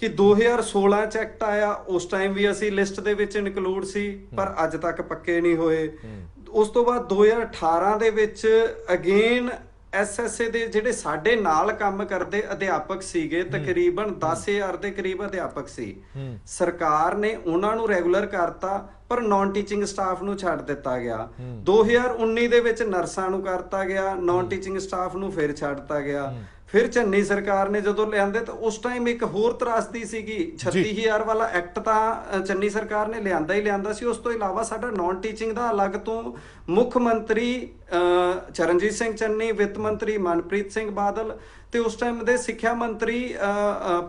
ਕਿ 2016 ਚ ਐਕਟ ਆਇਆ, ਉਸ ਟਾਈਮ ਵੀ ਅਸੀਂ ਲਿਸਟ ਦੇ ਵਿੱਚ ਇਨਕਲੂਡ ਸੀ, ਪਰ ਅੱਜ ਤੱਕ ਪੱਕੇ ਨਹੀਂ ਹੋਏ। ਉਸ ਤੋਂ ਬਾਅਦ 2018 ਦੇ ਵਿੱਚ ਅਗੇਨ ਐਸਐਸਏ ਦੇ ਜਿਹੜੇ ਸਾਡੇ ਨਾਲ ਕੰਮ ਕਰਦੇ ਅਧਿਆਪਕ ਸੀਗੇ, ਤਕਰੀਬਨ 10,000 ਦੇ ਕਰੀਬ ਅਧਿਆਪਕ ਸੀ। ਸਰਕਾਰ ਨੇ ਉਹਨਾਂ ਨੂੰ ਰੈਗੂਲਰ ਕਰਤਾ, ਪਰ ਨਾਨ ਟੀਚਿੰਗ ਸਟਾਫ ਨੂੰ ਛੱਡ ਦਿੱਤਾ ਗਿਆ। 2019 ਦੇ ਵਿੱਚ ਨਰਸਾਂ ਨੂੰ ਕਰਤਾ ਗਿਆ, ਨਾਨ ਟੀਚਿੰਗ ਸਟਾਫ ਨੂੰ ਫਿਰ ਛੱਡਤਾ ਗਿਆ। ਫਿਰ ਚੰਨੀ ਸਰਕਾਰ ਨੇ ਜਦੋਂ ਲਿਆਂਦੇ ਤਾਂ ਉਸ ਟਾਈਮ ਇੱਕ ਹੋਰ ਤਰਾਸਦੀ ਸੀਗੀ, 36,000 ਵਾਲਾ ਐਕਟ ਤਾਂ ਚੰਨੀ ਸਰਕਾਰ ਨੇ ਲਿਆਂਦਾ ਸੀ। ਉਸ ਤੋਂ ਇਲਾਵਾ ਸਾਡਾ ਨਾਨ ਟੀਚਿੰਗ ਦਾ ਅਲੱਗ ਤੋਂ ਮੁੱਖ ਮੰਤਰੀ ਚਰਨਜੀਤ ਸਿੰਘ ਚੰਨੀ, ਵਿੱਤ ਮੰਤਰੀ ਮਨਪ੍ਰੀਤ ਸਿੰਘ ਬਾਦਲ ਤੇ ਉਸ ਟਾਈਮ ਦੇ ਸਿੱਖਿਆ ਮੰਤਰੀ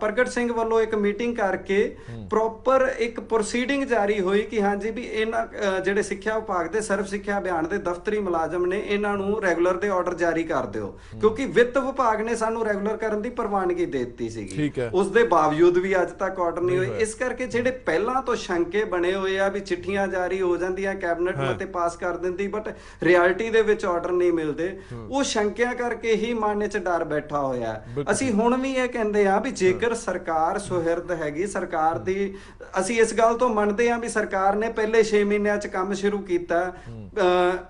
ਪ੍ਰਗਟ ਸਿੰਘ ਵੱਲੋਂ ਇੱਕ ਮੀਟਿੰਗ ਕਰਕੇ ਪ੍ਰੋਪਰ ਇੱਕ ਪ੍ਰੋਸੀਡਿੰਗ ਜਾਰੀ ਹੋਈ ਕਿ ਹਾਂਜੀ ਵੀ ਇਹਨਾਂ ਜਿਹੜੇ ਸਿੱਖਿਆ ਵਿਭਾਗ ਦੇ ਸਰਵ ਸਿੱਖਿਆ ਅਭਿਆਨ ਦੇ ਦਫ਼ਤਰੀ ਮੁਲਾਜ਼ਮ ਨੇ, ਇਹਨਾਂ ਨੂੰ ਰੈਗੂਲਰ ਦੇ ਆਰਡਰ ਜਾਰੀ ਕਰ ਦਿਓ, ਕਿਉਂਕਿ ਵਿੱਤ ਵਿਭਾਗ ਨੇ ਸਾਨੂੰ ਰੈਗੂਲਰ ਕਰਨ ਦੀ ਪ੍ਰਵਾਨਗੀ ਦੇ ਦਿੱਤੀ ਸੀਗੀ। ਉਸ ਦੇ ਬਾਵਜੂਦ ਵੀ ਅੱਜ ਤੱਕ ਆਰਡਰ ਨਹੀਂ ਹੋਏ। ਇਸ ਕਰਕੇ ਜਿਹੜੇ ਪਹਿਲਾਂ ਤੋਂ ਸ਼ੰਕੇ ਬਣੇ ਹੋਏ ਆ ਵੀ ਚਿੱਠੀਆਂ ਜਾਰੀ ਹੋ ਜਾਂਦੀਆਂ, ਕੈਬਨਿਟ ਮਤੇ ਪਾਸ ਕਰ ਦਿੰਦੀ, ਬਟ ਰਿਐਲਿਟੀ ਦੇ ਵਿੱਚ ਆਰਡਰ ਨਹੀਂ ਮਿਲਦੇ, ਉਹ ਸ਼ੰਕਿਆਂ ਕਰਕੇ ਹੀ ਮਨ 'ਚ ਡਰ ਬੈਠਾ ਹੋਇਆ। ਅਸੀਂ ਹੁਣ ਵੀ ਇਹ ਕਹਿੰਦੇ ਆ ਵੀ ਜੇਕਰ ਸਰਕਾਰ ਸੁਹਿਰਦ ਹੈਗੀ, ਸਰਕਾਰ ਦੀ ਅਸੀਂ ਇਸ ਗੱਲ ਤੋਂ ਮੰਨਦੇ ਆ ਵੀ ਸਰਕਾਰ ਨੇ ਪਹਿਲੇ 6 ਮਹੀਨਿਆਂ 'ਚ ਕੰਮ ਸ਼ੁਰੂ ਕੀਤਾ।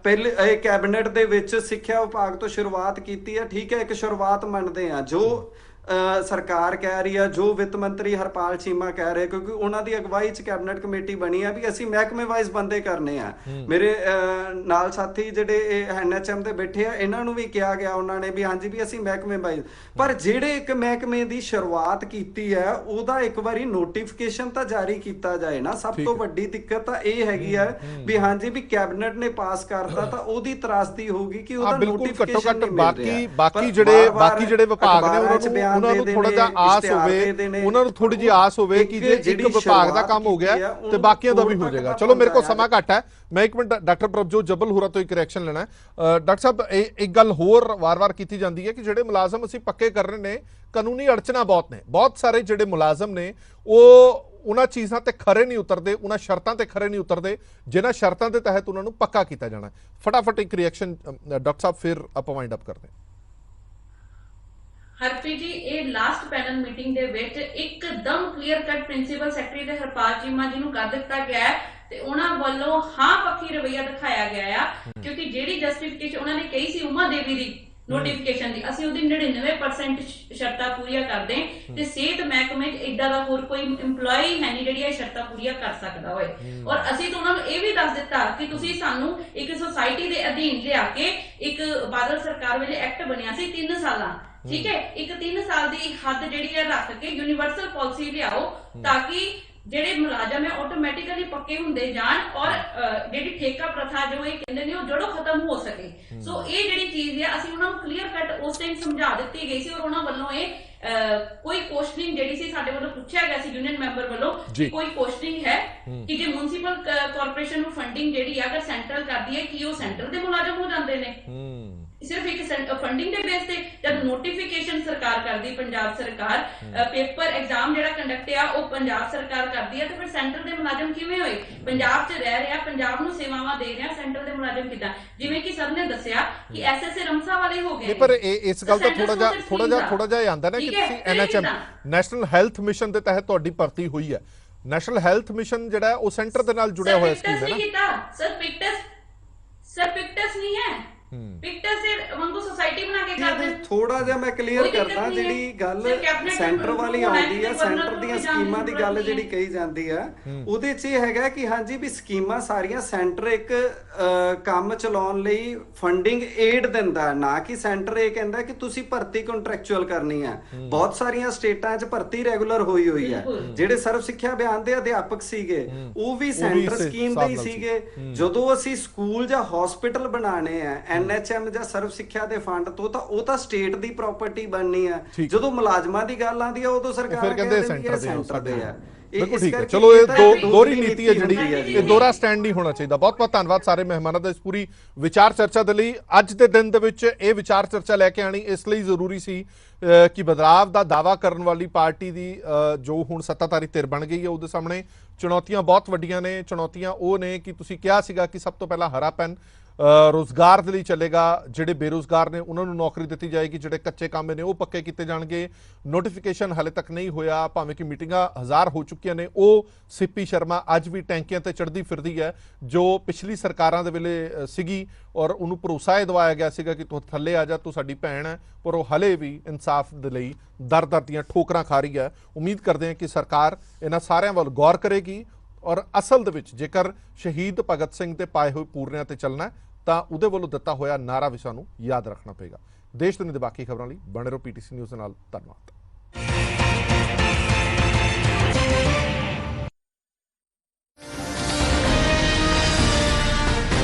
ਪਹਿਲੇ ਇਹ ਕੈਬਨਿਟ ਦੇ ਵਿੱਚ ਸਿੱਖਿਆ ਵਿਭਾਗ ਤੋਂ ਸ਼ੁਰੂਆਤ ਕੀਤੀ ਹੈ, ਠੀਕ ਹੈ, ਇੱਕ ਸ਼ੁਰੂਆਤ ਮੰਨਦੇ ਆ। ਜੋ ਸਰਕਾਰ ਕਹਿ ਰਹੀ ਆ, ਜੋ ਵਿੱਤ ਮੰਤਰੀ ਹਰਪਾਲ ਚੀਮਾ ਕਹਿ ਰਹੇ, ਕਿਉਂਕਿ ਉਹਨਾਂ ਦੀ ਅਗਵਾਈ 'ਚ ਕੈਬਨਿਟ ਕਮੇਟੀ ਬਣੀ ਆ ਵੀ ਅਸੀਂ ਮਹਿਕਮੇ ਵਾਈਜ਼ ਬੰਦੇ ਕਰਨੇ ਆ। ਮੇਰੇ ਨਾਲ ਸਾਥੀ ਜਿਹੜੇ NHM ਦੇ ਬੈਠੇ ਆ, ਇਹਨਾਂ ਨੂੰ ਵੀ ਕਿਹਾ ਗਿਆ ਉਹਨਾਂ ਨੇ ਵੀ ਹਾਂਜੀ ਵੀ ਅਸੀਂ ਮਹਿਕਮੇ ਵਾਈਜ਼, ਪਰ ਜਿਹੜੇ ਇੱਕ ਮਹਿਕਮੇ ਦੀ ਸ਼ੁਰੂਆਤ ਕੀਤੀ ਹੈ ਉਹਦਾ ਇੱਕ ਵਾਰੀ ਨੋਟੀਫਿਕੇਸ਼ਨ ਤਾਂ ਜਾਰੀ ਕੀਤਾ ਜਾਏ ਨਾ। ਸਭ ਤੋਂ ਵੱਡੀ ਦਿੱਕਤ ਤਾਂ ਇਹ ਹੈਗੀ ਆ ਵੀ ਹਾਂਜੀ ਵੀ ਕੈਬਨਿਟ ਨੇ ਪਾਸ ਕਰਤਾ ਤਾਂ ਉਹਦੀ ਤਰਾਸਦੀ ਹੋਊਗੀ ਕਿ ਉਹਦਾ ਨੋਟੀਫਿਕੇਸ਼ਨ ਨਹੀਂ ਮਿਲ ਰਿਹਾ। ਬਾਕੀ ਜਿਹੜੇ ਵਿਭਾਗ ਨੇ ਉਹਨਾਂ ਨੂੰ ਥੋੜਾ ਜਿਹਾ ਆਸ ਹੋਵੇ, ਉਹਨਾਂ ਨੂੰ ਥੋੜੀ ਜਿਹੀ ਆਸ ਹੋਵੇ ਕਿ ਜੇ ਇੱਕ ਵਿਭਾਗ ਦਾ ਕੰਮ ਹੋ ਗਿਆ ਤੇ ਬਾਕੀਆਂ ਦਾ ਵੀ ਹੋ ਜਾਏਗਾ। ਚਲੋ ਮੇਰੇ ਕੋਲ ਸਮਾਂ ਘੱਟ ਹੈ, ਮੈਂ ਇੱਕ ਮਿੰਟ ਡਾਕਟਰ ਪ੍ਰਭਜੋਤ ਜੱਬਲ ਹੋਰਾਂ ਤੋਂ ਇੱਕ ਰਿਐਕਸ਼ਨ ਲੈਣਾ। ਡਾਕਟਰ ਸਾਹਿਬ, ਇੱਕ ਗੱਲ ਹੋਰ ਵਾਰ-ਵਾਰ ਕੀਤੀ ਜਾਂਦੀ ਹੈ ਕਿ ਜਿਹੜੇ ਮੁਲਾਜ਼ਮ ਅਸੀਂ ਪੱਕੇ ਕਰ ਰਹੇ ਨੇ, ਕਾਨੂੰਨੀ ਅੜਚਨਾ ਬਹੁਤ ਨੇ, ਬਹੁਤ ਸਾਰੇ ਜਿਹੜੇ ਮੁਲਾਜ਼ਮ ਨੇ ਉਹ ਉਹਨਾਂ ਚੀਜ਼ਾਂ ਤੇ ਖਰੇ ਨਹੀਂ ਉਤਰਦੇ, ਉਹਨਾਂ ਸ਼ਰਤਾਂ ਤੇ ਖਰੇ ਨਹੀਂ ਉਤਰਦੇ ਜਿਨ੍ਹਾਂ ਸ਼ਰਤਾਂ ਦੇ ਤਹਿਤ ਉਹਨਾਂ ਨੂੰ ਪੱਕਾ ਕੀਤਾ ਜਾਣਾ। ਫਟਾਫਟ ਇੱਕ ਰਿਐਕਸ਼ਨ ਡਾਕਟਰ ਸਾਹਿਬ, ਫਿਰ ਆਪਾਂ ਵਾਈਂਡ ਅਪ ਕਰਦੇ ਹਾਂ। ਹਰਪ੍ਰੀਤ ਜੀ, ਇਹ ਲਾਸਟ ਪੈਨਲ ਮੀਟਿੰਗ ਦੇ ਵਿੱਚ ਇੱਕਦਮ ਕਲੀਅਰ ਕੱਟ ਪ੍ਰਿੰਸੀਪਲ ਸੈਕਟਰੀ ਦੇ ਹਰਪਾਲ ਚੀਮਾ ਜੀ ਨੂੰ ਕਰ ਦਿੱਤਾ ਗਿਆ ਹੈ ਤੇ ਉਹਨਾਂ ਵੱਲੋਂ ਹਾਂ ਪੱਖੀ ਰਵੱਈਆ ਦਿਖਾਇਆ ਗਿਆ ਆ, ਕਿਉਂਕਿ ਜਿਹੜੀ ਜਸਟੀਫਿਕੇਸ਼ਨ ਉਹਨਾਂ ਨੇ ਕਹੀ ਸੀ ਉਮਾ ਦੇਵੀ ਦੀ ਨੋਟੀਫਿਕੇਸ਼ਨ ਦੀ, ਅਸੀਂ ਉਹਦੀ 99% ਸ਼ਰਤਾਂ ਪੂਰੀਆਂ ਕਰਦੇ ਤੇ ਸਿਹਤ ਮਹਿਕਮੇ 'ਚ ਏਦਾਂ ਦਾ ਹੋਰ ਕੋਈ EMPLOYEE ਹੈ ਨਹੀਂ ਜਿਹੜੀ ਇਹ ਸ਼ਰਤਾਂ ਪੂਰੀਆਂ ਕਰ ਸਕਦਾ ਹੋਏ। ਔਰ ਅਸੀਂ ਤਾਂ ਉਹਨਾਂ ਨੂੰ ਇਹ ਵੀ ਦੱਸ ਦਿੱਤਾ ਕਿ ਤੁਸੀਂ ਸਾਨੂੰ ਇੱਕ ਸੁਸਾਇਟੀ ਦੇ ਅਧੀਨ ਲਿਆ ਕੇ, ਇੱਕ ਬਾਦਲ ਸਰਕਾਰ ਵੇਲੇ ਐਕਟ ਬਣਿਆ ਸੀ 3 ਸਾਲਾਂ, ਠੀਕ ਹੈ, ਇੱਕ 3 ਸਾਲ ਦੀ ਹੱਦ ਜਿਹੜੀ ਹੈ ਰੱਖ ਕੇ ਯੂਨੀਵਰਸਲ ਪਾਲਿਸੀ ਲਿਆਓ ਤਾਂ ਕਿ ਜਿਹੜੇ ਮੁਲਾਜ਼ਮ ਹੈ ਆਟੋਮੈਟਿਕਲੀ ਪੱਕੇ ਹੁੰਦੇ ਜਾਣ ਔਰ ਜਿਹੜੀ ਠੇਕਾ ਪ੍ਰਥਾ ਜੋ ਇਹ ਕਹਿੰਦੇ ਨੇ ਉਹ ਜੜੋਂ ਖਤਮ ਹੋ ਸਕੇ। ਸੋ ਇਹ ਜਿਹੜੀ ਚੀਜ਼ ਹੈ ਅਸੀਂ ਉਹਨਾਂ ਨੂੰ ਕਲੀਅਰ ਕੱਟ ਉਸ ਟਾਈਮ ਸਮਝਾ ਦਿੱਤੀ ਗਈ ਸੀ ਔਰ ਉਹਨਾਂ ਵੱਲੋਂ ਇਹ ਕੋਈ ਕੁਐਸਚਨਿੰਗ ਜਿਹੜੀ ਸੀ ਸਾਡੇ ਵੱਲੋਂ ਪੁੱਛਿਆ ਗਿਆ ਸੀ ਯੂਨੀਅਨ ਮੈਂਬਰ ਵੱਲੋਂ ਕਿ ਕੋਈ ਕੁਐਸਚਨਿੰਗ ਹੈ ਕਿ ਜੇ ਮਿਊਨਿਸਪਲ ਕਾਰਪੋਰੇਸ਼ਨ ਨੂੰ ਫੰਡਿੰਗ ਜਿਹੜੀ ਅਗਰ ਸੈਂਟਰਲ ਕਰਦੀ ਹੈ ਕਿ ਉਹ ਸੈਂਟਰ ਦੇ ਮੁਲਾਜ਼ਮ ਹੋ ਜਾਂਦੇ ਨੇ ਸਿਰਫ ਇੱਕ ਫੰਡਿੰਗ ਦੇ ਬੇਸ ਤੇ। ਜਦ ਨੋਟੀਫਿਕੇਸ਼ਨ ਸਰਕਾਰ ਕਰਦੀ, ਪੰਜਾਬ ਸਰਕਾਰ ਪੇਪਰ ਐਗਜ਼ਾਮ ਜਿਹੜਾ ਕੰਡਕਟ ਆ ਉਹ ਪੰਜਾਬ ਸਰਕਾਰ ਕਰਦੀ ਹੈ, ਤੇ ਫਿਰ ਸੈਂਟਰ ਦੇ ਮੁਲਾਜ਼ਮ ਕਿਵੇਂ ਹੋਏ? ਪੰਜਾਬ 'ਚ ਰਹਿ ਰਿਹਾ, ਪੰਜਾਬ ਨੂੰ ਸੇਵਾਵਾਂ ਦੇ ਰਿਹਾ, ਸੈਂਟਰ ਦੇ ਮੁਲਾਜ਼ਮ ਕਿੱਦਾਂ? ਜਿਵੇਂ ਕਿ ਸਰ ਨੇ ਦੱਸਿਆ ਕਿ ਐਸਐਸਏ ਰਮਸਾ ਵਾਲੇ ਹੋ ਗਏ, ਪਰ ਇਸ ਗੱਲ ਦਾ ਥੋੜਾ ਜਿਹਾ ਆਂਦਾ ਨਾ ਕਿ ਤੁਸੀਂ NHM ਨੈਸ਼ਨਲ ਹੈਲਥ ਮਿਸ਼ਨ ਦੇ ਤਹਿਤ ਤੁਹਾਡੀ ਭਰਤੀ ਹੋਈ ਹੈ। ਨੈਸ਼ਨਲ ਹੈਲਥ ਮਿਸ਼ਨ ਜਿਹੜਾ ਉਹ ਸੈਂਟਰ ਦੇ ਨਾਲ ਜੁੜਿਆ ਹੋਇਆ ਸਕੀਮ ਹੈ ਨਾ ਸਰ। ਪਿਕਟਸ ਨਹੀਂ ਹੈ, ਪਿਕਟਸ ਦੇ ਵਾਂਗੂ ਸੁਸਾਇਟੀ ਬਣਾ ਕੇ ਕਰਦੇ। ਥੋੜਾ ਜਿਹਾ ਮੈਂ ਕਲੀਅਰ ਕਰਦਾ, ਜਿਹੜੀ ਗੱਲ ਸੈਂਟਰ ਵਾਲੀ ਆਉਂਦੀ ਹੈ, ਸੈਂਟਰ ਦੀਆਂ ਸਕੀਮਾਂ ਦੀ ਗੱਲ ਜਿਹੜੀ ਕਹੀ ਜਾਂਦੀ ਹੈ ਉਹਦੇ 'ਚ ਇਹ ਹੈਗਾ ਕਿ ਹਾਂਜੀ ਵੀ ਸਕੀਮਾਂ ਸਾਰੀਆਂ ਸੈਂਟਰ ਇੱਕ ਕੰਮ ਚਲਾਉਣ ਲਈ ਫੰਡਿੰਗ ਏਡ ਦਿੰਦਾ, ਨਾ ਕਿ ਸੈਂਟਰ ਇਹ ਕਹਿੰਦਾ ਕਿ ਤੁਸੀਂ ਭਰਤੀ ਕੰਟਰੈਕਚੁਅਲ ਕਰਨੀ ਹੈ। ਬਹੁਤ ਸਾਰੀਆਂ ਸਟੇਟਾਂ 'ਚ ਭਰਤੀ ਰੈਗੂਲਰ ਹੋਈ ਹੋਈ ਹੈ। ਜਿਹੜੇ ਸਰਵ ਸਿੱਖਿਆ ਅਭਿਆਨ ਦੇ ਅਧਿਆਪਕ ਸੀਗੇ ਉਹ ਵੀ ਸੈਂਟਰ ਸਕੀਮ ਦੇ ਹੀ ਸੀਗੇ। ਜਦੋਂ ਅਸੀਂ ਸਕੂਲ ਜਾਂ ਹਸਪੀਟਲ ਬਣਾਣੇ ਆ NHM ਜਾਂ ਸਰਵ ਸਿੱਖਿਆ ਦੇ ਫੰਡ ਤੋਂ, ਤਾਂ ਉਹ ਤਾਂ ਸਟੇਟ ਦੀ ਪ੍ਰਾਪਰਟੀ ਬਣਨੀ ਆ। ਜਦੋਂ ਮੁਲਾਜ਼ਮਾਂ ਦੀ ਗੱਲ ਆਉਂਦੀ ਆ ਉਦੋਂ ਸਰਕਾਰ ਕਹਿੰਦੀ ਹੈ ਸੈਂਟਰ ਦੇ ਆ। ਬਿਲਕੁਲ ਠੀਕ ਹੈ। ਚਲੋ ਇਹ ਦੋਹਰੀ ਨੀਤੀ ਹੈ ਜਿਹੜੀ, ਇਹ ਦੋਹਰਾ ਸਟੈਂਡ ਨਹੀਂ ਹੋਣਾ ਚਾਹੀਦਾ। ਬਹੁਤ ਬਹੁਤ ਧੰਨਵਾਦ ਸਾਰੇ ਮਹਿਮਾਨਾਂ ਦਾ ਇਸ ਪੂਰੀ ਵਿਚਾਰ ਚਰਚਾ ਦੇ ਲਈ। ਅੱਜ ਦੇ ਦਿਨ ਦੇ ਵਿੱਚ ਇਹ ਵਿਚਾਰ ਚਰਚਾ ਲੈ ਕੇ ਆਣੀ ਇਸ ਲਈ ਜ਼ਰੂਰੀ ਸੀ ਕਿ ਬਦਲਾਵ ਦਾ ਦਾਅਵਾ ਕਰਨ ਵਾਲੀ ਪਾਰਟੀ ਦੀ ਜੋ ਹੁਣ ਸੱਤਾਧਾਰੀ ਧਿਰ ਬਣ ਗਈ ਹੈ ਉਹਦੇ ਸਾਹਮਣੇ ਚੁਣੌਤੀਆਂ ਬਹੁਤ ਵੱਡੀਆਂ ਨੇ। ਚੁਣੌਤੀਆਂ ਉਹ ਨੇ ਕਿ ਤੁਸੀਂ ਕਿਹਾ ਸੀਗਾ ਕਿ ਸਭ ਤੋਂ ਪਹਿਲਾਂ ਹਰਾ ਪੈਨ ਰੋਜ਼ਗਾਰ ਦੇ ਲਈ ਚੱਲੇਗਾ। ਜਿਹੜੇ ਬੇਰੁਜ਼ਗਾਰ ਨੇ ਉਹਨਾਂ ਨੂੰ ਨੌਕਰੀ ਦਿੱਤੀ ਜਾਏਗੀ, ਜਿਹੜੇ ਕੱਚੇ ਕੰਮ ਨੇ ਉਹ ਪੱਕੇ ਕੀਤੇ ਜਾਣਗੇ। ਨੋਟੀਫਿਕੇਸ਼ਨ ਹਾਲੇ ਤੱਕ ਨਹੀਂ ਹੋਇਆ, ਭਾਵੇਂ ਕਿ ਮੀਟਿੰਗਾਂ ਹਜ਼ਾਰ ਹੋ ਚੁੱਕੀਆਂ ਨੇ। ਉਹ ਸਿੱਪੀ ਸ਼ਰਮਾ ਅੱਜ ਵੀ ਟੈਂਕੀਆਂ ਤੇ ਚੜ੍ਹਦੀ ਫਿਰਦੀ ਹੈ, ਜੋ ਪਿਛਲੀ ਸਰਕਾਰਾਂ ਦੇ ਵੇਲੇ ਸੀਗੀ, ਔਰ ਉਹਨੂੰ ਭਰੋਸਾ ਇਹ ਦਿਵਾਇਆ ਗਿਆ ਸੀਗਾ ਕਿ ਤੂੰ ਥੱਲੇ ਆ ਜਾ, ਤੂੰ ਸਾਡੀ ਭੈਣ ਹੈ, ਪਰ ਉਹ ਹਲੇ ਵੀ ਇਨਸਾਫ ਦੇ ਲਈ ਦਰ-ਦਰ ਦੀਆਂ ਠੋਕਰਾਂ ਖਾ ਰਹੀ ਹੈ। ਉਮੀਦ ਕਰਦੇ ਹਾਂ ਕਿ ਸਰਕਾਰ ਇਹਨਾਂ ਸਾਰਿਆਂ ਵੱਲ ਗੌਰ ਕਰੇਗੀ ਔਰ ਅਸਲ ਦੇ ਵਿੱਚ ਜੇਕਰ ਸ਼ਹੀਦ ਭਗਤ ਸਿੰਘ ਦੇ ਪਾਏ ਹੋਏ ਪੂਰਨਿਆਂ ਤੇ ਚੱਲਣਾ ਤਾਂ ਉਹਦੇ ਵੱਲੋਂ ਦਿੱਤਾ ਹੋਇਆ ਨਾਰਾ ਵੀ ਸਾਨੂੰ ਯਾਦ ਰੱਖਣਾ ਪਏਗਾ। ਦੇਸ਼ ਦੁਨੀਆ ਦੇ ਬਾਕੀ ਖਬਰਾਂ ਲਈ ਬਣੇ ਰਹੋ PTC ਨਿਊਜ਼ ਦੇ ਨਾਲ। ਧੰਨਵਾਦ।